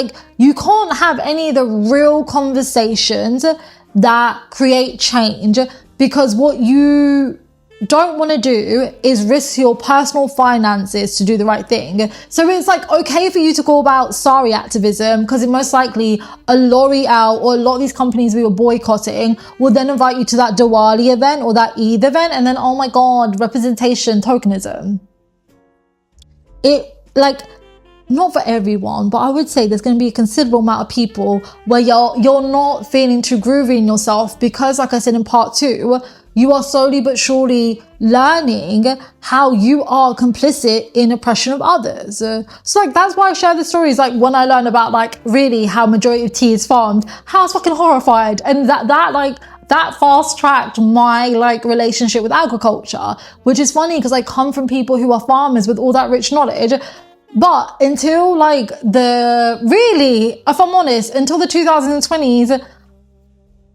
have any of the real conversations that create change, because what you don't want to do is risk your personal finances to do the right thing. So it's like okay for you to go about sari activism, because it most likely a L'Oreal or a lot of these companies we were boycotting will then invite you to that Diwali event or that Eid event, and then oh my god, representation tokenism. It like, not for everyone, but I would say there's going to be a considerable amount of people where you're not feeling too groovy in yourself, because like I said in part 2, you are slowly but surely learning how you are complicit in oppression of others. So like, that's why I share the stories. Like when I learn about like really how majority of tea is farmed, I was fucking horrified. And that fast tracked my like relationship with agriculture, which is funny because I come from people who are farmers with all that rich knowledge. But until like if I'm honest, until the 2020s,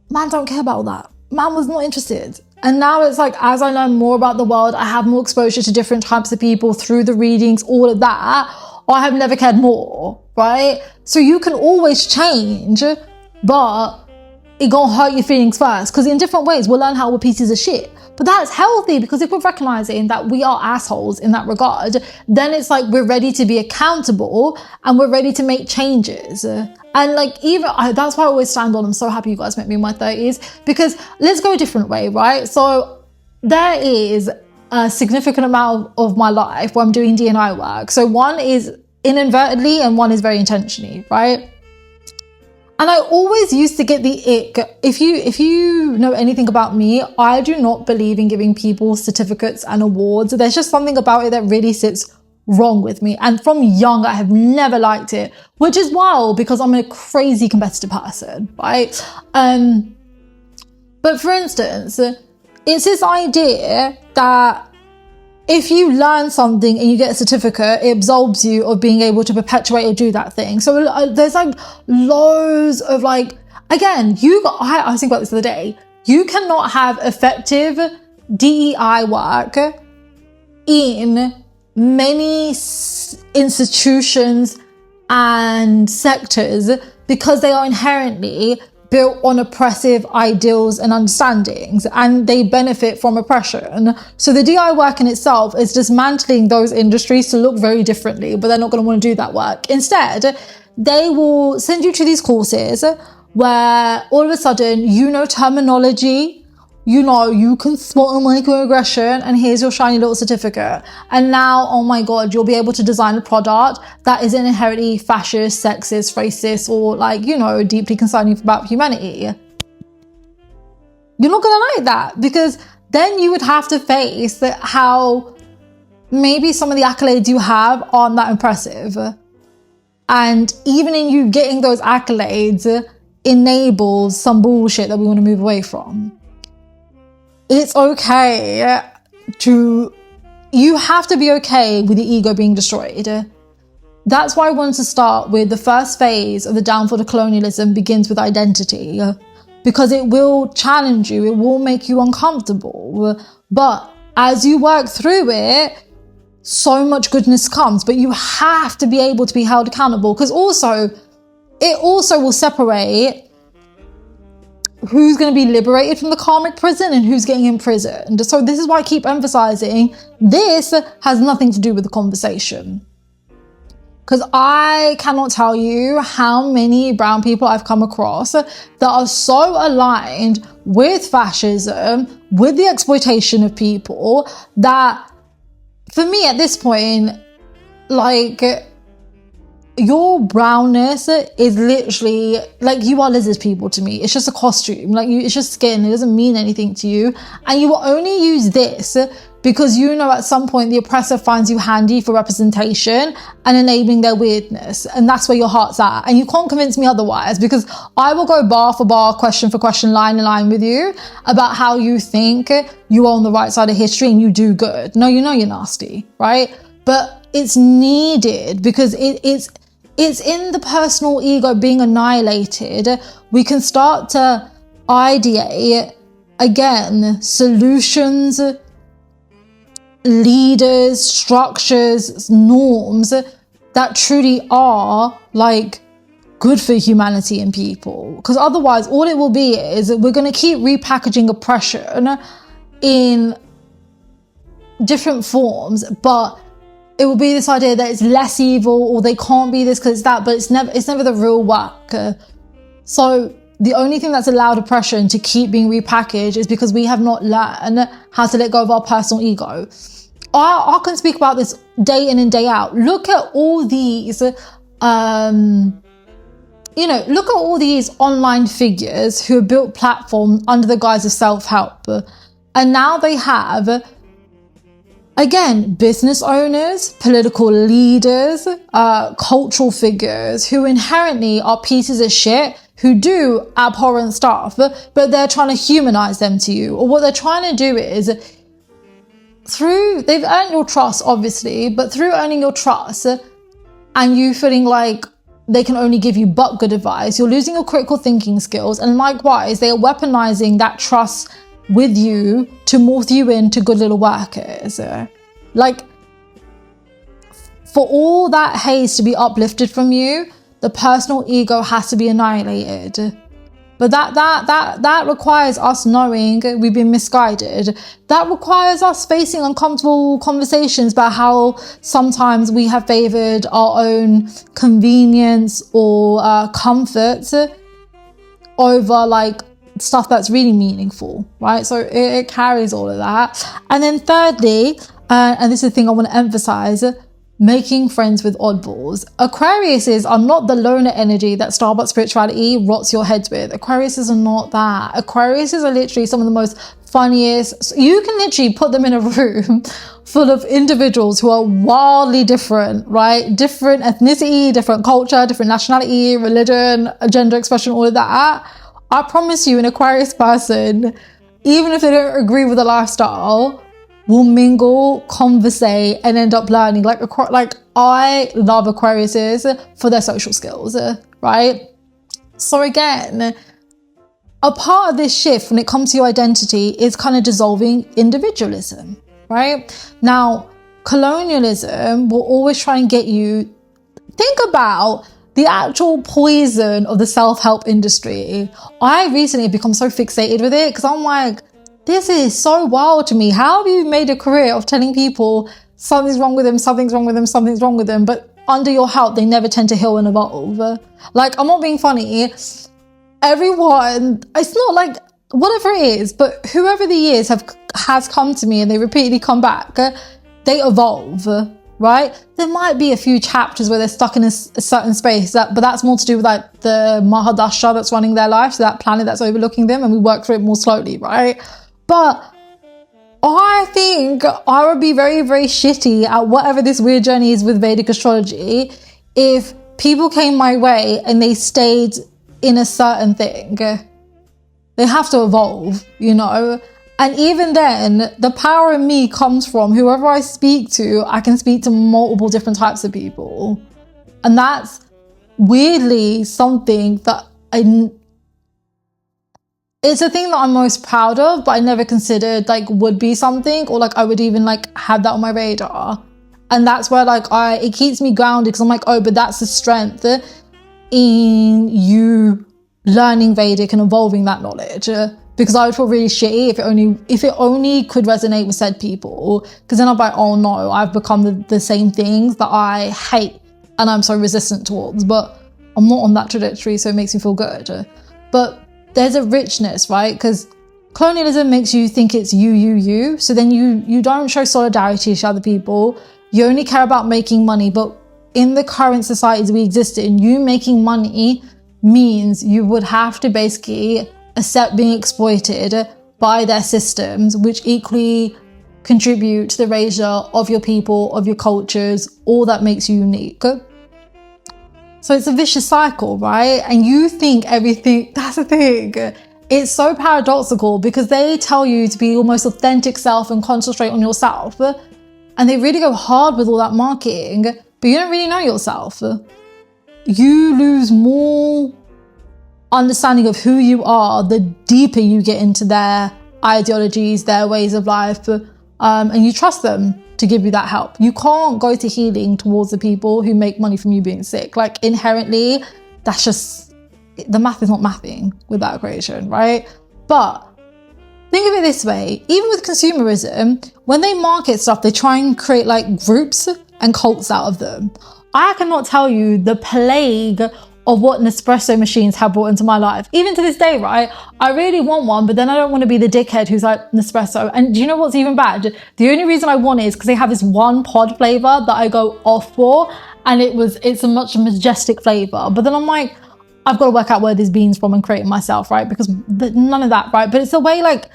man don't care about all that. Man was not interested. And now it's like, as I learn more about the world, I have more exposure to different types of people through the readings, all of that, I have never cared more, right? So you can always change, but it gonna hurt your feelings first, because in different ways we'll learn how we're pieces of shit. But that's healthy, because if we're recognizing that we are assholes in that regard, then it's like we're ready to be accountable and we're ready to make changes. And like, that's why I always stand on, I'm so happy you guys met me in my 30s, because let's go a different way, right? So there is a significant amount of my life where I'm doing D&I work. So one is inadvertently and one is very intentionally, right? And I always used to get the ick. If you know anything about me, I do not believe in giving people certificates and awards. There's just something about it that really sits wrong with me. And from young, I have never liked it, which is wild because I'm a crazy competitive person, right? But for instance, it's this idea that if you learn something and you get a certificate, it absolves you of being able to perpetuate or do that thing. So there's like loads of like, again, I was thinking about this the other day. You cannot have effective DEI work in many institutions and sectors because they are inherently built on oppressive ideals and understandings, and they benefit from oppression. So the DI work in itself is dismantling those industries to look very differently, but they're not going to want to do that work. Instead, they will send you to these courses where all of a sudden, you know terminology, you can spot a microaggression, and here's your shiny little certificate. And now, oh my God, you'll be able to design a product that isn't inherently fascist, sexist, racist, or like, deeply concerning about humanity. You're not gonna like that, because then you would have to face that how maybe some of the accolades you have aren't that impressive. And even in you getting those accolades enables some bullshit that we want to move away from. It's okay you have to be okay with the ego being destroyed. That's why I wanted to start with the first phase of the downfall of colonialism begins with identity, because it will challenge you, it will make you uncomfortable. But as you work through it, so much goodness comes, but you have to be able to be held accountable, because it also will separate who's going to be liberated from the karmic prison and who's getting imprisoned. So this is why I keep emphasizing this has nothing to do with the conversation. Because I cannot tell you how many brown people I've come across that are so aligned with fascism, with the exploitation of people, that for me at this point, like, your brownness is literally like, you are lizard people to me. It's just a costume. Like, it's just skin. It doesn't mean anything to you. And you will only use this because you know at some point the oppressor finds you handy for representation and enabling their weirdness. And that's where your heart's at. And you can't convince me otherwise, because I will go bar for bar, question for question, line in line with you about how you think you are on the right side of history and you do good. No, you know you're nasty, right? But it's needed because it's in the personal ego being annihilated. We can start to ideate, again, solutions, leaders, structures, norms that truly are like good for humanity and people. Because otherwise, all it will be is we're going to keep repackaging oppression in different forms, but it will be this idea that it's less evil, or they can't be this because it's that, but it's never the real work. So the only thing that's allowed oppression to keep being repackaged is because we have not learned how to let go of our personal ego. I can speak about this day in and day out. Look at all these, look at all these online figures who have built platforms under the guise of self-help. And now they have, again, business owners, political leaders, cultural figures who inherently are pieces of shit who do abhorrent stuff, but they're trying to humanize them to you. Or what they're trying to do is, they've earned your trust, obviously, but through earning your trust and you feeling like they can only give you but good advice, you're losing your critical thinking skills. And likewise, they are weaponizing that trust with you to morph you into good little workers. Like, for all that haze to be uplifted from you, the personal ego has to be annihilated. But that requires us knowing we've been misguided. That requires us facing uncomfortable conversations about how sometimes we have favored our own convenience or comfort over like stuff that's really meaningful, right? So it carries all of that. And then thirdly, and this is the thing I want to emphasize, making friends with oddballs. Aquariuses are not the loner energy that Starbucks spirituality rots your heads with. Aquariuses are not that. Aquariuses are literally some of the most funniest. You can literally put them in a room full of individuals who are wildly different, right? Different ethnicity, different culture, different nationality, religion, gender expression, all of that. I promise you, an Aquarius person, even if they don't agree with the lifestyle, will mingle, conversate, and end up learning. Like I love Aquariuses for their social skills, right? So again, a part of this shift when it comes to your identity is kind of dissolving individualism, right? Now, colonialism will always try and get you, think about the actual poison of the self-help industry. I recently have become so fixated with it because I'm like, this is so wild to me. How have you made a career of telling people something's wrong with them, something's wrong with them, something's wrong with them, but under your help, they never tend to heal and evolve? Like, I'm not being funny. Everyone, it's not like, whatever it is, but whoever the years has come to me and they repeatedly come back, they evolve, right? There might be a few chapters where they're stuck in a certain space, but that's more to do with like the Mahadasha that's running their life, so that planet that's overlooking them, and we work through it more slowly, right? But I think I would be very, very shitty at whatever this weird journey is with Vedic astrology if people came my way and they stayed in a certain thing. They have to evolve, you know? And even then, the power in me comes from whoever I speak to, I can speak to multiple different types of people. And that's weirdly something that it's a thing that I'm most proud of, but I never considered like would be something, or like I would even like have that on my radar. And that's where like it keeps me grounded, because I'm like, oh, but that's the strength in you learning Vedic and evolving that knowledge. Because I would feel really shitty if it only could resonate with said people, because then I'm like, oh no, I've become the same things that I hate and I'm so resistant towards, but I'm not on that trajectory, so it makes me feel good. But there's a richness, right? Because colonialism makes you think it's you. So then you don't show solidarity to other people. You only care about making money. But in the current societies we exist in, you making money means you would have to basically accept being exploited by their systems, which equally contribute to the erasure of your people, of your cultures, all that makes you unique. So it's a vicious cycle, right? And you think everything, that's the thing. It's so paradoxical because they tell you to be your most authentic self and concentrate on yourself. And they really go hard with all that marketing, but you don't really know yourself. You lose more understanding of who you are the deeper you get into their ideologies, their ways of life, and you trust them to give you that help. You can't go to healing towards the people who make money from you being sick. Like inherently, that's just, the math is not mathing with that equation, right? But think of it this way, even with consumerism, when they market stuff, they try and create like groups and cults out of them. I cannot tell you the plague of what Nespresso machines have brought into my life. Even to this day, right? I really want one, but then I don't want to be the dickhead who's like Nespresso. And do you know what's even bad? The only reason I want it is because they have this one pod flavor that I go off for, and it's a much majestic flavor. But then I'm like, I've got to work out where this bean's from and create it myself, right? Because none of that, right? But it's the way like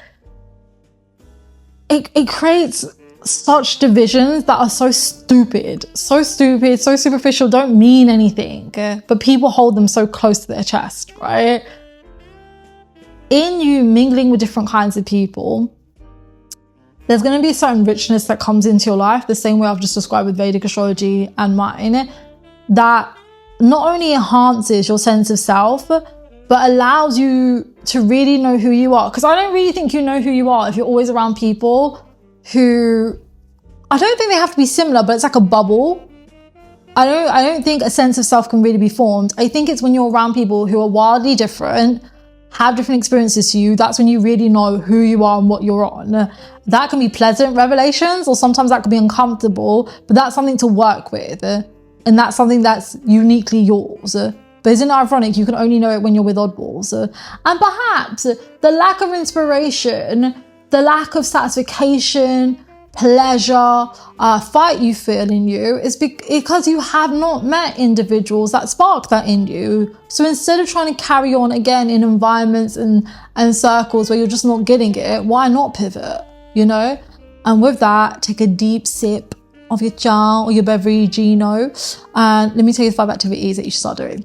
it creates such divisions that are so stupid, so superficial, don't mean anything, but people hold them so close to their chest, right? In you mingling with different kinds of people, there's going to be a certain richness that comes into your life, the same way I've just described with Vedic astrology and mine, that not only enhances your sense of self, but allows you to really know who you are. Because I don't really think you know who you are if you're always around people who, I don't think they have to be similar, but it's like a bubble. I don't think a sense of self can really be formed. I think it's when you're around people who are wildly different, have different experiences to you, that's when you really know who you are and what you're on. That can be pleasant revelations, or sometimes that can be uncomfortable, but that's something to work with. And that's something that's uniquely yours. But isn't it ironic? You can only know it when you're with oddballs. And perhaps the lack of inspiration, the lack of satisfaction, pleasure, fight you feel in you is because you have not met individuals that spark that in you. So instead of trying to carry on again in environments and circles where you're just not getting it, why not pivot, you know? And with that, take a deep sip of your cha or your beverageino, and let me tell you 5 activities that you should start doing.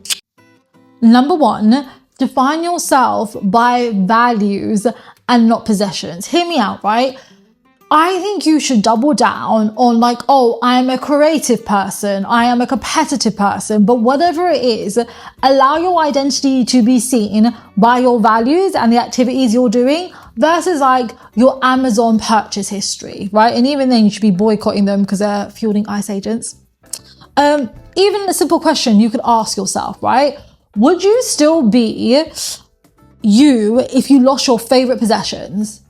Number 1, define yourself by values and not possessions. Hear me out, right? I think you should double down on like, oh, I am a creative person, I am a competitive person, but whatever it is, allow your identity to be seen by your values and the activities you're doing versus like your Amazon purchase history, right? And even then you should be boycotting them because they're fueling ICE agents. Even a simple question you could ask yourself, right? Would you still be you if you lost your favorite possessions?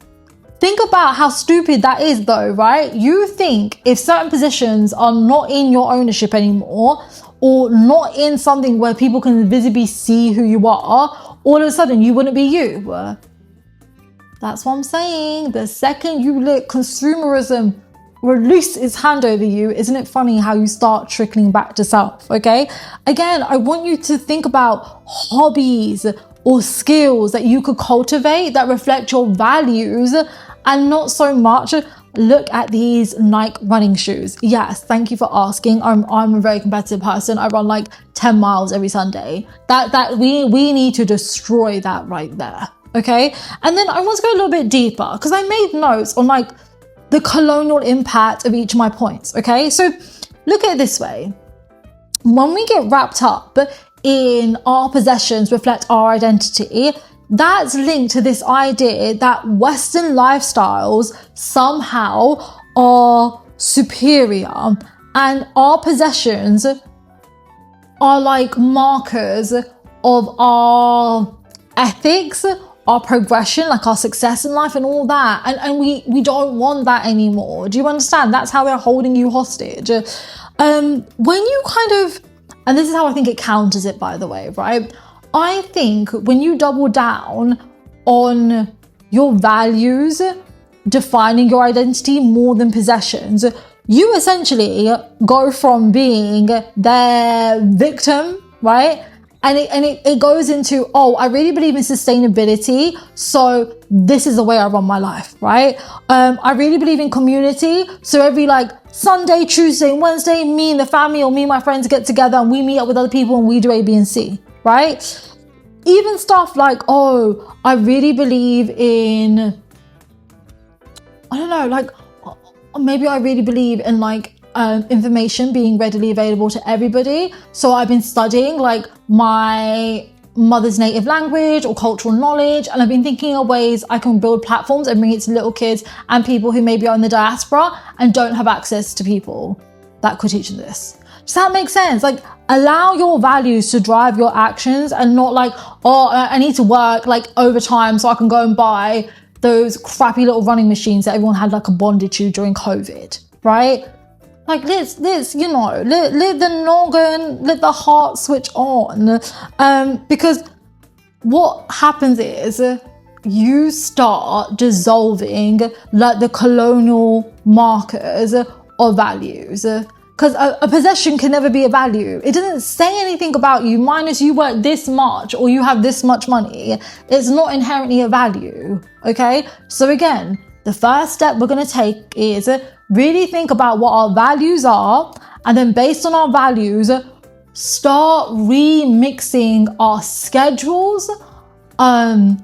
Think about how stupid that is though, right? You think if certain positions are not in your ownership anymore, or not in something where people can visibly see who you are, all of a sudden you wouldn't be you. That's what I'm saying. The second you let consumerism release its hand over you, isn't it funny how you start trickling back to self, okay? Again, I want you to think about hobbies or skills that you could cultivate that reflect your values, and not so much look at these Nike running shoes. Yes, thank you for asking. I'm a very competitive person. I run like 10 miles every Sunday. That we need to destroy that right there, okay? And then I want to go a little bit deeper because I made notes on like the colonial impact of each of my points, okay? So look at it this way. When we get wrapped up in our possessions reflect our identity, that's linked to this idea that Western lifestyles somehow are superior, and our possessions are like markers of our ethics, our progression, like our success in life and all that. And we don't want that anymore. Do you understand? That's how they're holding you hostage. When you kind of and this is how I think it counters it, by the way, right? I think when you double down on your values defining your identity more than possessions, you essentially go from being their victim, right? And it goes into, oh, I really believe in sustainability, so this is the way I run my life, right? I really believe in community, so every like Sunday, Tuesday, Wednesday, me and the family or me and my friends get together and we meet up with other people and we do A, B, and C, right? Even stuff like, oh, I really believe in, I don't know, like maybe I really believe in like information being readily available to everybody. So I've been studying like my mother's native language or cultural knowledge, and I've been thinking of ways I can build platforms and bring it to little kids and people who maybe are in the diaspora and don't have access to people that could teach them this. Does that make sense? Like, allow your values to drive your actions and not like, oh, I need to work like overtime so I can go and buy those crappy little running machines that everyone had like a bondage to during COVID, right? Like, let's you know, let the noggin, let the heart switch on. Because what happens is you start dissolving like the colonial markers of values. Because a possession can never be a value. It doesn't say anything about you, minus you work this much or you have this much money. It's not inherently a value, okay? So again, the first step we're going to take is really think about what our values are, and then based on our values, start remixing our schedules,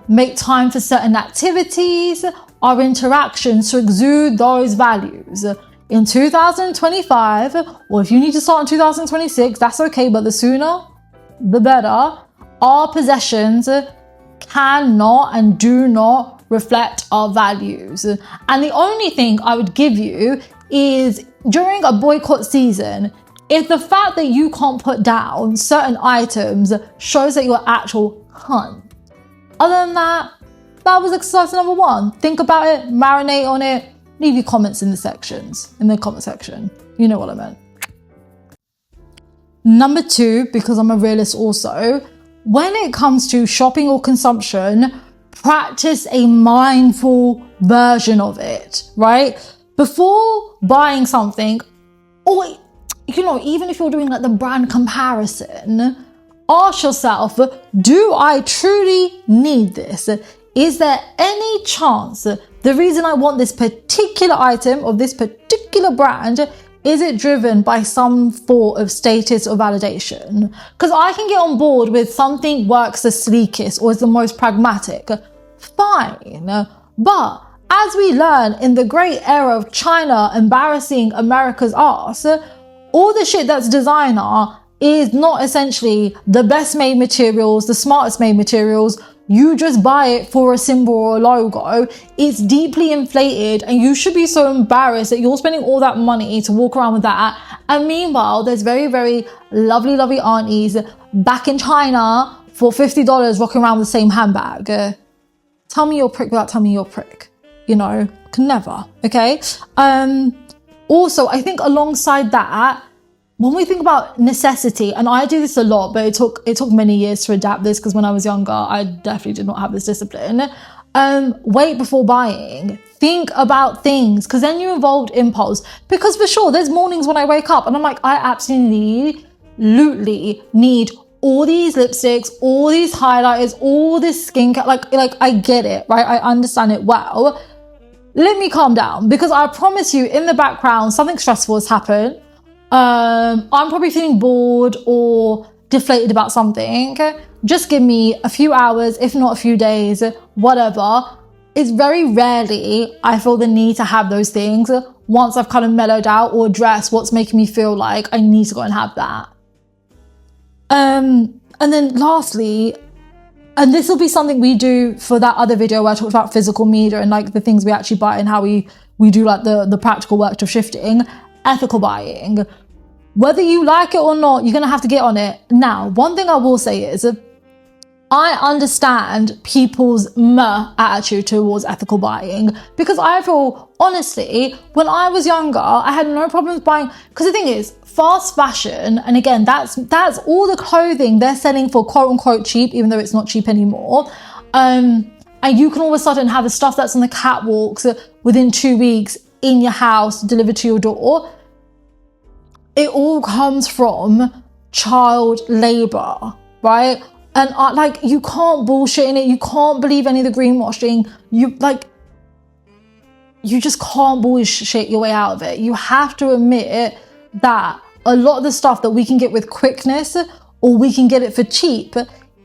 make time for certain activities, our interactions to exude those values. In 2025, or if you need to start in 2026, that's okay, but the sooner, the better. Our possessions cannot and do not reflect our values. And the only thing I would give you is during a boycott season, if the fact that you can't put down certain items shows that you're actual cunt. Other than that, that was exercise number 1. Think about it, marinate on it. Leave your comments in the comment section. You know what I meant. Number 2, because I'm a realist also, when it comes to shopping or consumption, practice a mindful version of it, right? Before buying something, or, you know, even if you're doing like the brand comparison, ask yourself, do I truly need this? Is there any chance the reason I want this particular item of this particular brand, is it driven by some form of status or validation? Because I can get on board with something works the sleekest or is the most pragmatic. Fine. But as we learn in the great era of China embarrassing America's ass, all the shit that's designer is not essentially the best made materials, the smartest made materials. You just buy it for a symbol or a logo. It's deeply inflated and you should be so embarrassed that you're spending all that money to walk around with that. And meanwhile, there's very, very lovely aunties back in China for $50 walking around with the same handbag. Tell me you're a prick without telling me you're a prick. You know, can never, okay? Also, I think alongside that, when we think about necessity, and I do this a lot, but it took many years to adapt this because when I was younger, I definitely did not have this discipline. Wait before buying. Think about things, because then you involved impulse. Because for sure, there's mornings when I wake up and I'm like, I absolutely need all these lipsticks, all these highlighters, all this skincare. Like I get it, right? I understand it well. Let me calm down, because I promise you, in the background, something stressful has happened. I'm probably feeling bored or deflated about something. Just give me a few hours, if not a few days, whatever. It's very rarely I feel the need to have those things once I've kind of mellowed out or addressed what's making me feel like I need to go and have that. And then lastly, and this will be something we do for that other video where I talked about physical media and like the things we actually buy and how we do like the practical work of shifting. Ethical buying. Whether you like it or not, you're going to have to get on it. Now, one thing I will say is, I understand people's attitude towards ethical buying, because I feel, honestly, when I was younger, I had no problems buying, because the thing is, fast fashion, and again, that's all the clothing they're selling for quote unquote cheap, even though it's not cheap anymore. And you can all of a sudden have the stuff that's on the catwalks within 2 weeks in your house, delivered to your door. It all comes from child labor, right? And you can't bullshit in it. You can't believe any of the greenwashing. You just can't bullshit your way out of it. You have to admit that a lot of the stuff that we can get with quickness, or we can get it for cheap,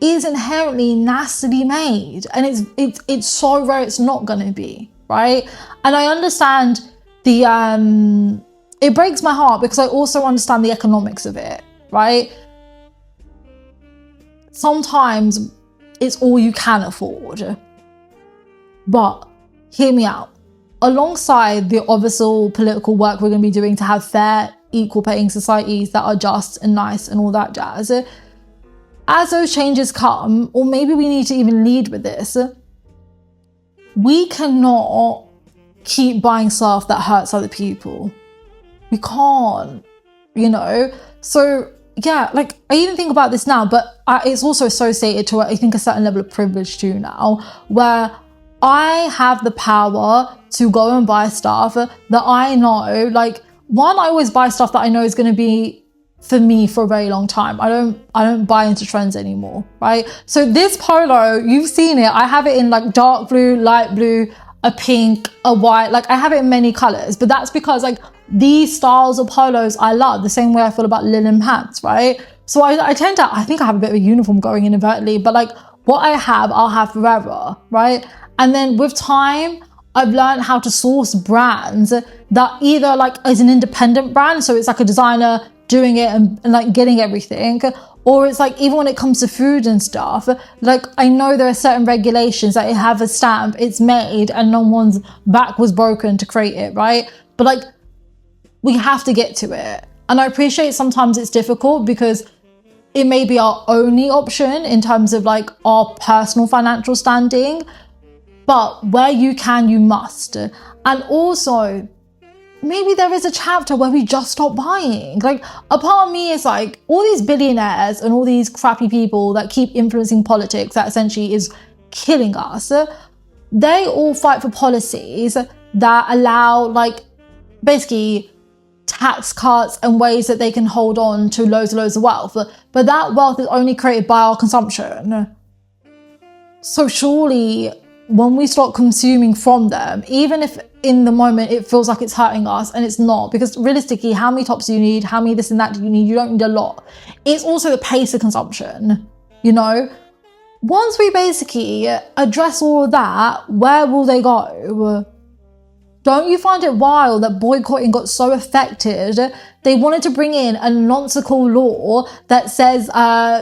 is inherently nastily made. And it's so rare it's not gonna be, right? And I understand it breaks my heart, because I also understand the economics of it, right? Sometimes it's all you can afford. But hear me out. Alongside the obvious political work we're going to be doing to have fair, equal paying societies that are just and nice and all that jazz, as those changes come, or maybe we need to even lead with this, we cannot keep buying stuff that hurts other people. We can't, So yeah, I even think about this now, but it's also associated to, I think, a certain level of privilege too now, where I have the power to go and buy stuff that I know, one, I always buy stuff that I know is going to be for me for a very long time. I don't buy into trends anymore, right? So this polo, you've seen it. I have it in dark blue, light blue, a pink, a white. I have it in many colors, but that's because these styles of polos I love, the same way I feel about linen pants, right? So I think I have a bit of a uniform going inadvertently, but what I have, I'll have forever, right? And then with time, I've learned how to source brands that either is an independent brand, so it's a designer doing it and getting everything, or it's even when it comes to food and stuff, I know there are certain regulations that it have a stamp, it's made, and no one's back was broken to create it, right? But we have to get to it. And I appreciate sometimes it's difficult because it may be our only option in terms of our personal financial standing, but where you can, you must. And also, maybe there is a chapter where we just stop buying. A part of me is all these billionaires and all these crappy people that keep influencing politics that essentially is killing us. They all fight for policies that allow basically tax cuts and ways that they can hold on to loads of wealth. But that wealth is only created by our consumption. So surely when we start consuming from them, even if in the moment it feels like it's hurting us, and it's not, because realistically, how many tops do you need? How many this and that do you need? You don't need a lot. It's also the pace of consumption, Once we basically address all of that, where will they go? Don't you find it wild that boycotting got so affected? They wanted to bring in a nonsensical law that says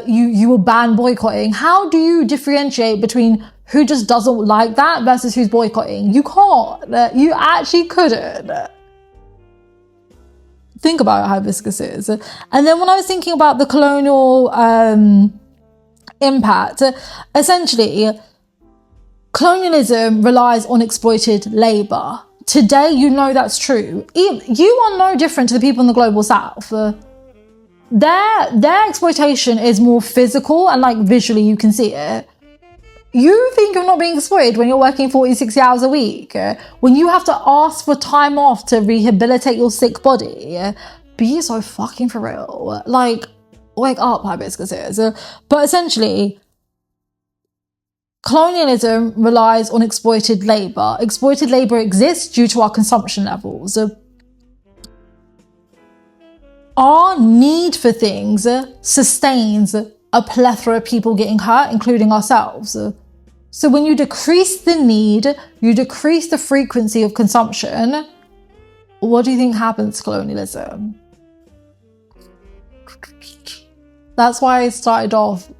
you will ban boycotting. How do you differentiate between who just doesn't like that versus who's boycotting? You can't. You actually couldn't. Think about how viscous it is. And then when I was thinking about the colonial impact, essentially, colonialism relies on exploited labor. Today, that's true. You are no different to the people in the global south. Their exploitation is more physical and visually you can see it. You think you're not being exploited when you're working 40, 60 hours a week, when you have to ask for time off to rehabilitate your sick body. Be so fucking for real. Wake up, hibiscuses. But essentially, colonialism relies on exploited labor. Exploited labor exists due to our consumption levels. Our need for things sustains a plethora of people getting hurt, including ourselves. So when you decrease the need, you decrease the frequency of consumption. What do you think happens to colonialism? That's why I started off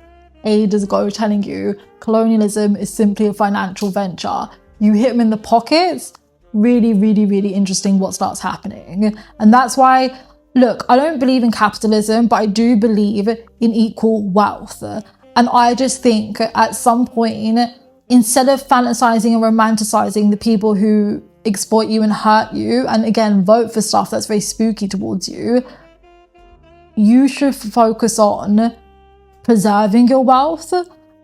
ages ago telling you colonialism is simply a financial venture. You hit them in the pockets, really, really, really interesting what starts happening. And that's why, look, I don't believe in capitalism, but I do believe in equal wealth. And I just think at some point, instead of fantasizing and romanticizing the people who exploit you and hurt you, and again, vote for stuff that's very spooky towards you, you should focus on preserving your wealth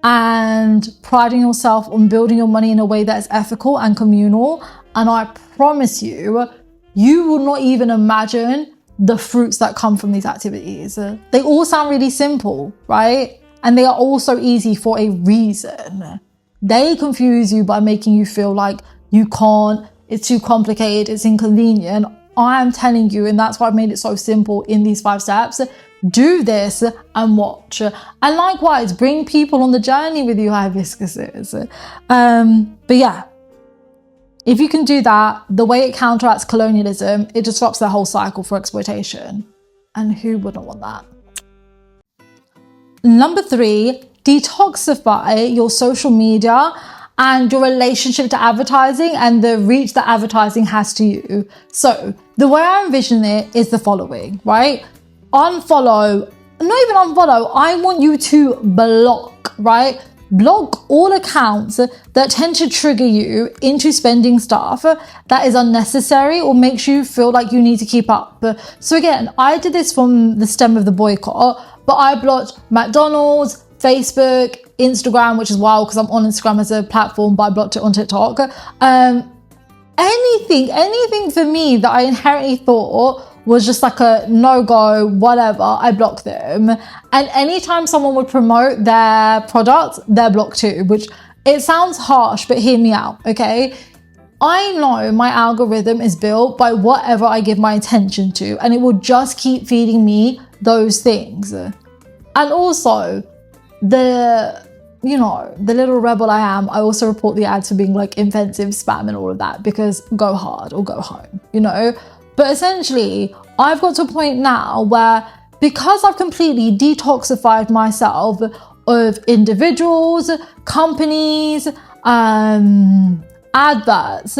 and priding yourself on building your money in a way that is ethical and communal. And I promise you, you will not even imagine the fruits that come from these activities. They all sound really simple, right? And they are also easy for a reason. They confuse you by making you feel like you can't, it's too complicated, it's inconvenient. I am telling you, and that's why I've made it so simple in these 5 steps. Do this and watch. And likewise, bring people on the journey with you, hibiscuses. But yeah, if you can do that, the way it counteracts colonialism, it disrupts the whole cycle for exploitation. And who wouldn't want that? Number 3, detoxify your social media and your relationship to advertising and the reach that advertising has to you. So the way I envision it is the following, right? Unfollow, not even unfollow, I want you to block, right? Block all accounts that tend to trigger you into spending stuff that is unnecessary or makes you feel like you need to keep up. So again, I did this from the stem of the boycott, but I blocked McDonald's, Facebook, Instagram, which is wild because I'm on Instagram as a platform, but I blocked it on TikTok. Anything for me that I inherently thought was just like a no-go, whatever, I blocked them. And anytime someone would promote their product, they're blocked too, which it sounds harsh, but hear me out, okay? I know my algorithm is built by whatever I give my attention to, and it will just keep feeding me those things. And also, the little rebel I am, I also report the ads for being like offensive, spam and all of that, because go hard or go home, But essentially, I've got to a point now where, because I've completely detoxified myself of individuals, companies, adverts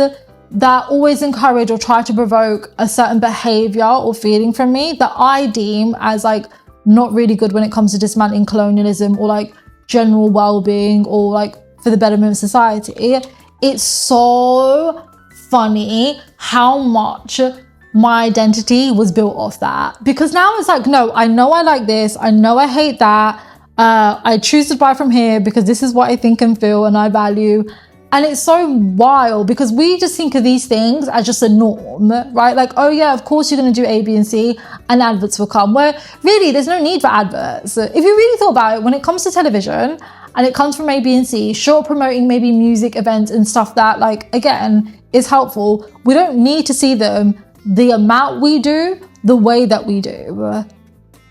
that always encourage or try to provoke a certain behavior or feeling from me that I deem as like not really good when it comes to dismantling colonialism or like general well-being or like for the betterment of society. It's so funny how much my identity was built off that, because now it's like, no, I know I like this, I know I hate that, I choose to buy from here because this is what I think and feel and I value. And it's so wild because we just think of these things as just a norm, right? Like, oh yeah, of course you're going to do A, B, and C and adverts will come, where really there's no need for adverts. If you really thought about it, when it comes to television and it comes from A, B, and C, short promoting maybe music events and stuff that like, again, is helpful, we don't need to see them the amount we do, the way that we do.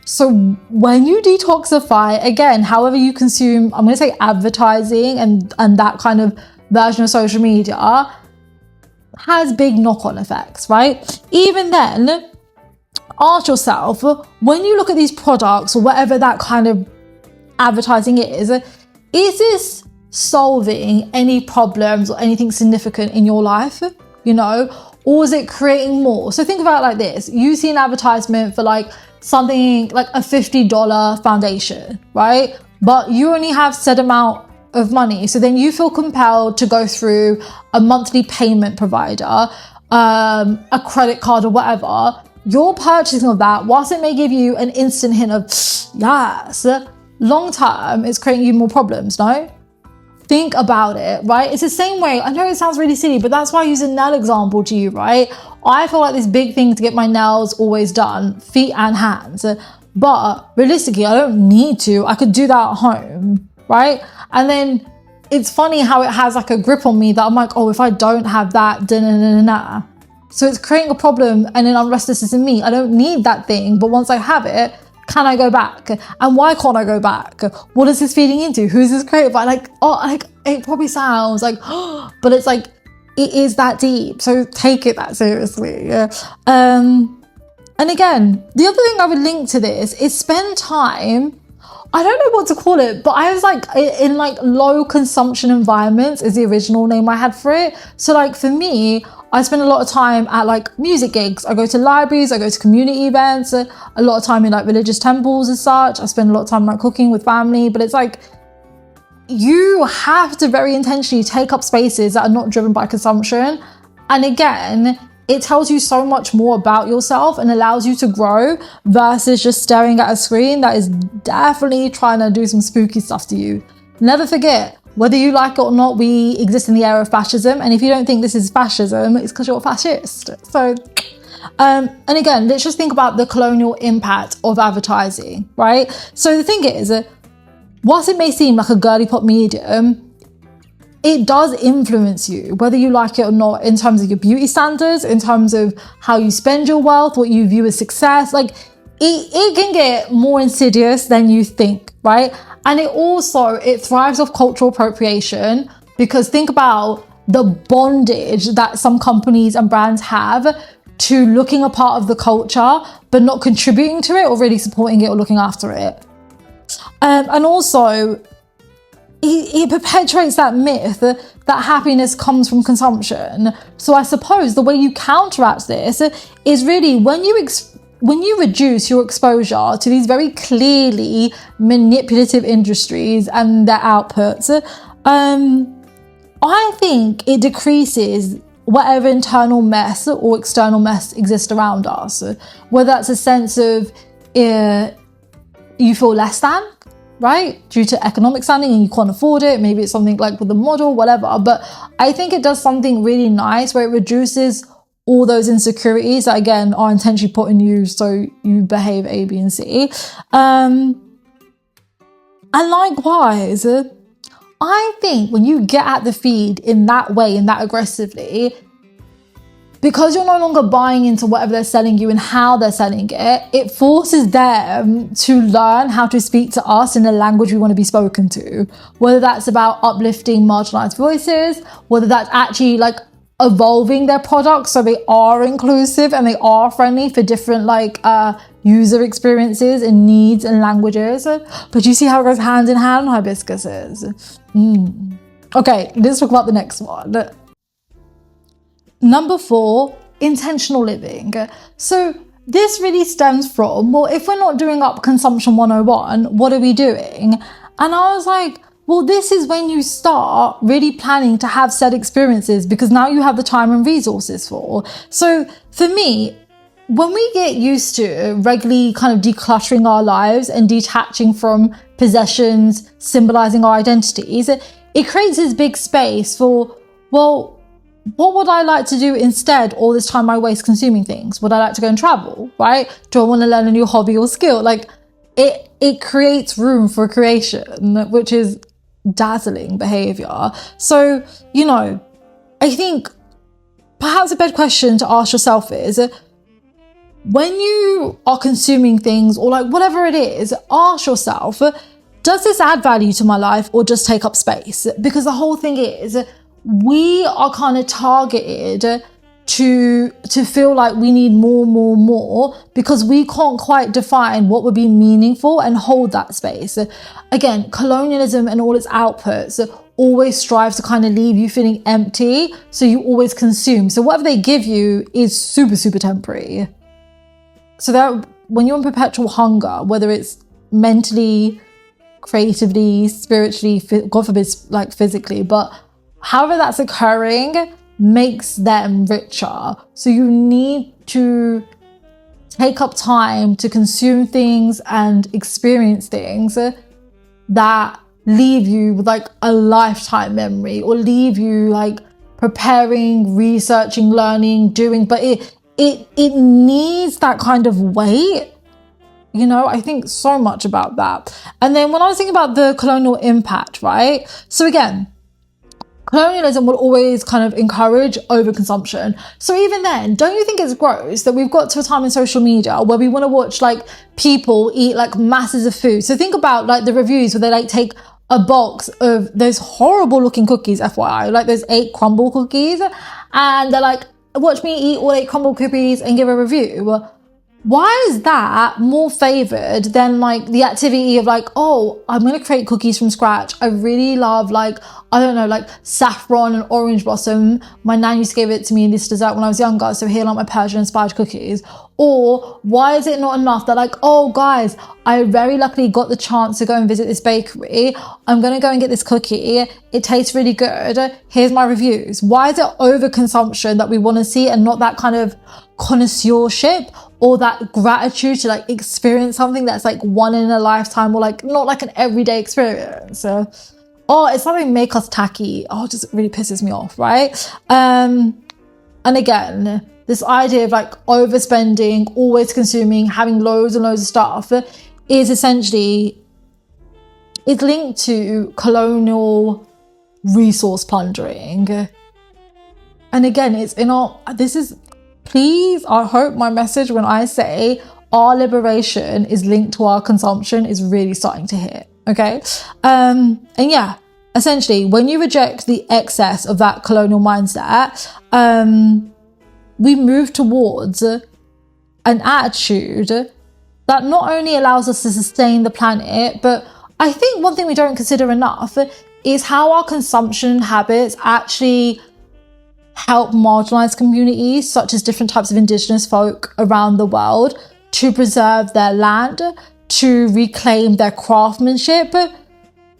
So when you detoxify, again, however you consume, I'm going to say advertising and that kind of version of social media has big knock-on effects, right? Even then, ask yourself, when you look at these products or whatever that kind of advertising is this solving any problems or anything significant in your life, or is it creating more? So think about it like this. You see an advertisement for like something like a $50 foundation, right? But you only have said amount of money. So then you feel compelled to go through a monthly payment provider, a credit card or whatever. Your purchasing of that, whilst it may give you an instant hint of yes, long term, it's creating you more problems, no? Think about it, right? It's the same way. I know it sounds really silly, but that's why I use a nail example to you, right? I feel like this big thing to get my nails always done, feet and hands. But realistically, I don't need to. I could do that at home, right? And then it's funny how it has like a grip on me that I'm like, oh, if I don't have that, da-na-na-na-na. So it's creating a problem and then I'm restless in me. I don't need that thing, but once I have it, can I go back? And why can't I go back? What is this feeding into? Who's this created by? Like, oh, like it probably sounds like, but it's like, it is that deep. So take it that seriously. And again, the other thing I would link to this is spend time, I don't know what to call it, but I was like in like low consumption environments is the original name I had for it. So like for me, I spend a lot of time at like music gigs. I go to libraries, I go to community events, a lot of time in like religious temples and such. I spend a lot of time like cooking with family, but it's like, you have to very intentionally take up spaces that are not driven by consumption. And again, it tells you so much more about yourself and allows you to grow versus just staring at a screen that is definitely trying to do some spooky stuff to you. Never forget, whether you like it or not, we exist in the era of fascism. And if you don't think this is fascism, it's because you're a fascist. So, and again, let's just think about the colonial impact of advertising, right? So the thing is, whilst it may seem like a girly pop medium, it does influence you, whether you like it or not, in terms of your beauty standards, in terms of how you spend your wealth, what you view as success. Like, it can get more insidious than you think, right? And it thrives off cultural appropriation, because think about the bondage that some companies and brands have to looking a part of the culture, but not contributing to it or really supporting it or looking after it. And also, it perpetuates that myth that happiness comes from consumption. So I suppose the way you counteract this is really when you reduce your exposure to these very clearly manipulative industries and their outputs, I think it decreases whatever internal mess or external mess exists around us. Whether that's a sense of you feel less than, right? Due to economic standing and you can't afford it. Maybe it's something like with the model, whatever. But I think it does something really nice where it reduces all those insecurities that, again, are intentionally put in you so you behave A, B, and C. And likewise, I think when you get at the feed in that way and that aggressively, because you're no longer buying into whatever they're selling you and how they're selling it, it forces them to learn how to speak to us in a language we want to be spoken to. Whether that's about uplifting marginalized voices, whether that's actually like evolving their products so they are inclusive and they are friendly for different user experiences and needs and languages. But you see how it goes hand in hand, hibiscuses. Okay, let's talk about the next one. Number 4, intentional living. So this really stems from, well, if we're not doing up consumption 101, what are we doing? And I was like, well, this is when you start really planning to have said experiences, because now you have the time and resources for. So for me, when we get used to regularly kind of decluttering our lives and detaching from possessions, symbolizing our identities, it creates this big space for, well, what would I like to do instead all this time I waste consuming things? Would I like to go and travel, right? Do I want to learn a new hobby or skill? Like, it creates room for creation, which is dazzling behavior. So, I think perhaps a better question to ask yourself is, when you are consuming things or like whatever it is, ask yourself, does this add value to my life or just take up space? Because the whole thing is, we are kind of targeted to feel like we need more, because we can't quite define what would be meaningful and hold that space. Again, colonialism and all its outputs always strive to kind of leave you feeling empty, so you always consume. So whatever they give you is super, super temporary. So that when you're in perpetual hunger, whether it's mentally, creatively, spiritually, God forbid, like physically, but however that's occurring makes them richer. So you need to take up time to consume things and experience things that leave you with like a lifetime memory, or leave you like preparing, researching, learning, doing, but it needs that kind of weight. I think so much about that. And then when I was thinking about the colonial impact, right? So again, colonialism will always kind of encourage overconsumption. So even then, don't you think it's gross that we've got to a time in social media where we want to watch like people eat like masses of food? So think about like the reviews where they like take a box of those horrible looking cookies, FYI, like those 8 crumble cookies, and they're like, watch me eat all 8 crumble cookies and give a review. Why is that more favored than like the activity of like, oh, I'm going to create cookies from scratch. I really love like, I don't know, like saffron and orange blossom. My nan used to give it to me in this dessert when I was younger. So here are like my Persian inspired cookies. Or why is it not enough that like, oh guys, I very luckily got the chance to go and visit this bakery. I'm going to go and get this cookie. It tastes really good. Here's my reviews. Why is it overconsumption that we want to see and not that kind of connoisseurship or that gratitude to like experience something that's like one in a lifetime or like not like an everyday experience? It's something make us tacky. It just really pisses me off, right? And again, this idea of like overspending, always consuming, having loads and loads of stuff is essentially, it's linked to colonial resource plundering. And again, please, I hope my message when I say our liberation is linked to our consumption is really starting to hit, okay? And yeah, essentially, when you reject the excess of that colonial mindset, we move towards an attitude that not only allows us to sustain the planet, but I think one thing we don't consider enough is how our consumption habits actually help marginalized communities, such as different types of indigenous folk around the world, to preserve their land, to reclaim their craftsmanship.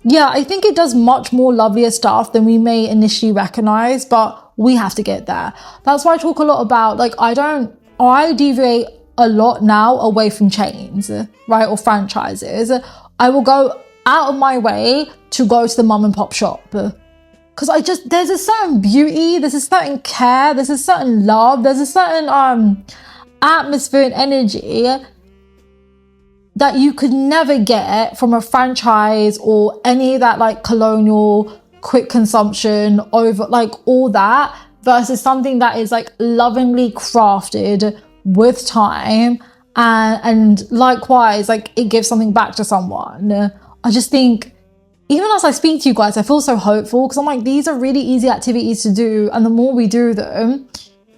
Yeah, I think it does much more lovelier stuff than we may initially recognize, but we have to get there. That's why I talk a lot about, like, I deviate a lot now away from chains, right, or franchises. I will go out of my way to go to the mum and pop shop. Because there's a certain beauty, there's a certain care, there's a certain love, there's a certain atmosphere and energy that you could never get from a franchise or any of that like colonial quick consumption over like all that, versus something that is like lovingly crafted with time and likewise like it gives something back to someone. I just think, even as I speak to you guys, I feel so hopeful because I'm like, these are really easy activities to do, and the more we do them,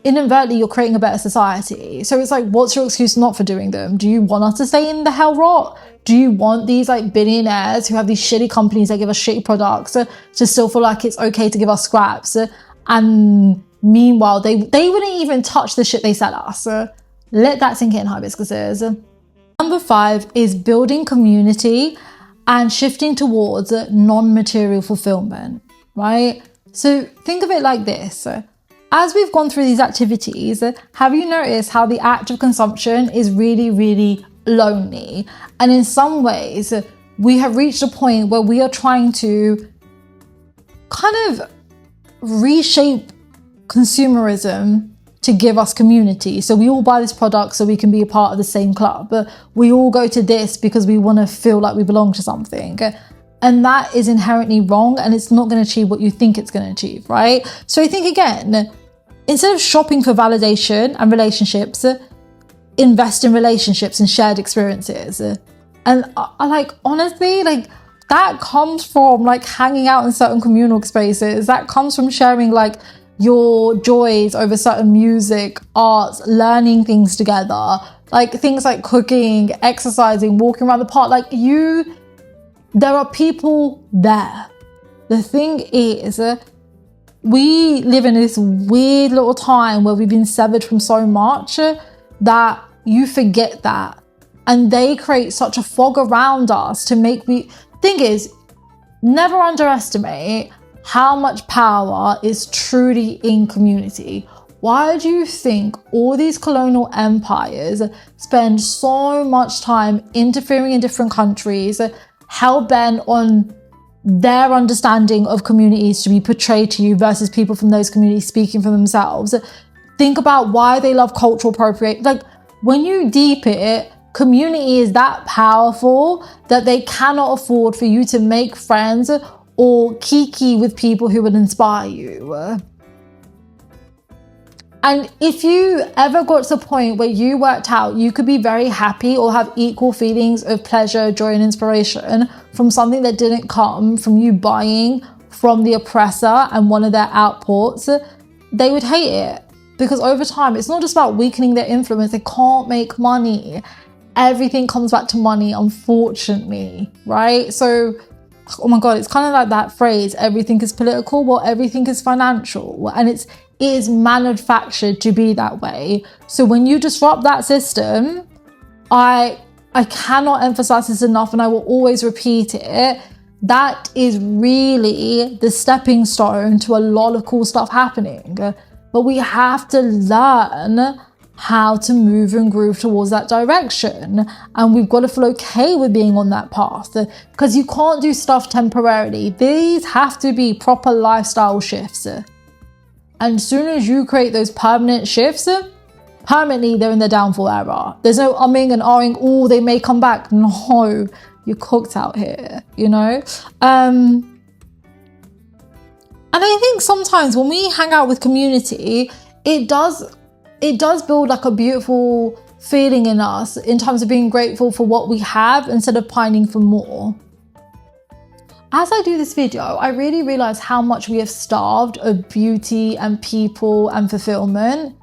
inadvertently you're creating a better society. So it's like, what's your excuse not for doing them? Do you want us to stay in the hell rot? Do you want these like billionaires who have these shitty companies that give us shitty products to still feel like it's okay to give us scraps? And meanwhile, they wouldn't even touch the shit they sell us. Let that sink in, hibiscuses. Number 5 is building community and shifting towards non-material fulfillment, right? So think of it like this. As we've gone through these activities, have you noticed how the act of consumption is really, really lonely? And in some ways, we have reached a point where we are trying to kind of reshape consumerism to give us community. So we all buy this product so we can be a part of the same club. We all go to this because we want to feel like we belong to something. And that is inherently wrong, and it's not going to achieve what you think it's going to achieve, right? So I think, again, instead of shopping for validation and relationships, invest in relationships and shared experiences. And I like, honestly, like that comes from like hanging out in certain communal spaces. That comes from sharing like your joys over certain music, arts, learning things together, like things like cooking, exercising, walking around the park. Like there are people there. The thing is, we live in this weird little time where we've been severed from so much that you forget that. And they create such a fog around us to make me... Thing is, never underestimate how much power is truly in community. Why do you think all these colonial empires spend so much time interfering in different countries, hell-bent on their understanding of communities to be portrayed to you versus people from those communities speaking for themselves? Think about why they love cultural appropriation. Like, when you deep it, community is that powerful that they cannot afford for you to make friends or kiki with people who would inspire you. And if you ever got to the point where you worked out you could be very happy or have equal feelings of pleasure, joy, and inspiration from something that didn't come from you buying from the oppressor and one of their outports, they would hate it. because over time, it's not just about weakening their influence. They can't make money. Everything comes back to money, unfortunately, right? So, oh my God, it's kind of like that phrase, everything is political, well, everything is financial. And it is manufactured to be that way. So when you disrupt that system, I cannot emphasize this enough, and I will always repeat it. That is really the stepping stone to a lot of cool stuff happening. But we have to learn how to move and groove towards that direction. And we've got to feel okay with being on that path, because you can't do stuff temporarily. These have to be proper lifestyle shifts. And as soon as you create those permanent shifts, permanently they're in the downfall era. There's no umming and ahhing, oh, they may come back. No, you're cooked out here, you know? And I think sometimes when we hang out with community, it does build like a beautiful feeling in us in terms of being grateful for what we have instead of pining for more. As I do this video, I really realize how much we have starved of beauty and people and fulfillment,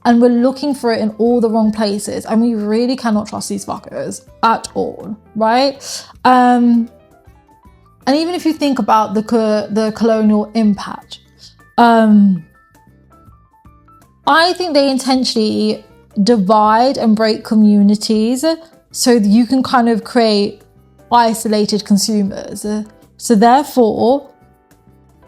and we're looking for it in all the wrong places, and we really cannot trust these fuckers at all, right? And even if you think about the colonial impact, I think they intentionally divide and break communities so that you can kind of create isolated consumers. So therefore,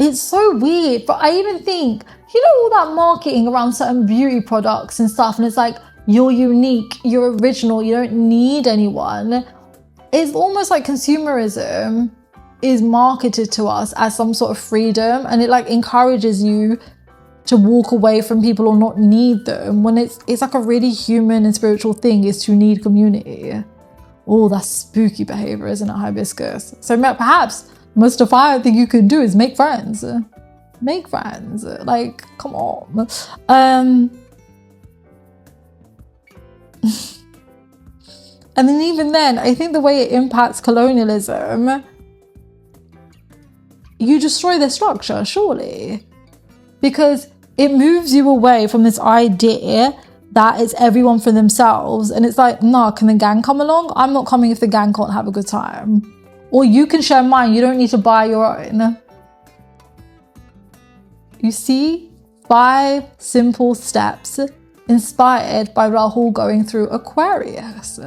it's so weird. But I even think, you know, all that marketing around certain beauty products and stuff, and it's like, you're unique, you're original, you don't need anyone. It's almost like consumerism is marketed to us as some sort of freedom, and it like encourages you to walk away from people or not need them, when it's like a really human and spiritual thing is to need community. Oh, that's spooky behavior, isn't it, Hibiscus? So perhaps most defiant thing you can do is make friends. Make friends. Like, come on. And then even then, I think the way it impacts colonialism, you destroy their structure, surely. Because it moves you away from this idea that it's everyone for themselves. And it's like, nah, can the gang come along? I'm not coming if the gang can't have a good time. Or you can share mine, you don't need to buy your own. You see? 5 simple steps inspired by Rahu going through Aquarius.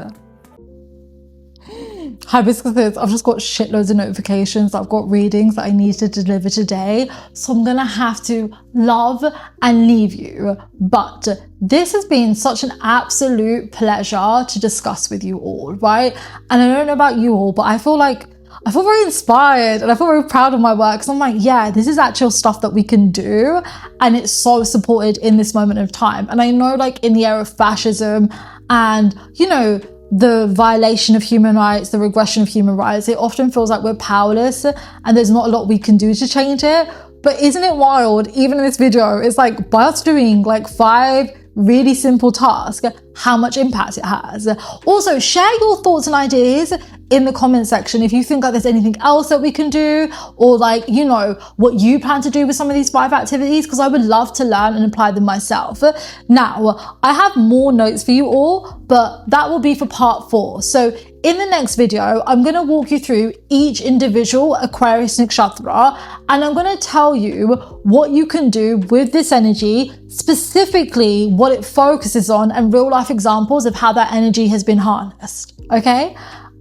Hibiscus, I've just got shitloads of notifications. I've got readings that I need to deliver today. So I'm gonna have to love and leave you. But this has been such an absolute pleasure to discuss with you all, right? And I don't know about you all, but I feel very inspired and I feel very proud of my work. So I'm like, yeah, this is actual stuff that we can do. And it's so supported in this moment of time. And I know, like, in the era of fascism and, you know, the violation of human rights, the regression of human rights, it often feels like we're powerless and there's not a lot we can do to change it. But isn't it wild, even in this video, it's like by us doing like 5 really simple tasks, how much impact it has. Also, share your thoughts and ideas in the comment section if you think like there's anything else that we can do, or like, you know, what you plan to do with some of these 5 activities, because I would love to learn and apply them myself. Now, I have more notes for you all, but that will be for part 4. So in the next video, I'm going to walk you through each individual Aquarius Nakshatra, and I'm going to tell you what you can do with this energy, specifically what it focuses on, and real life examples of how that energy has been harnessed. Okay?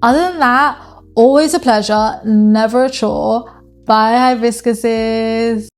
Other than that, always a pleasure, never a chore. Bye, Hibiscuses.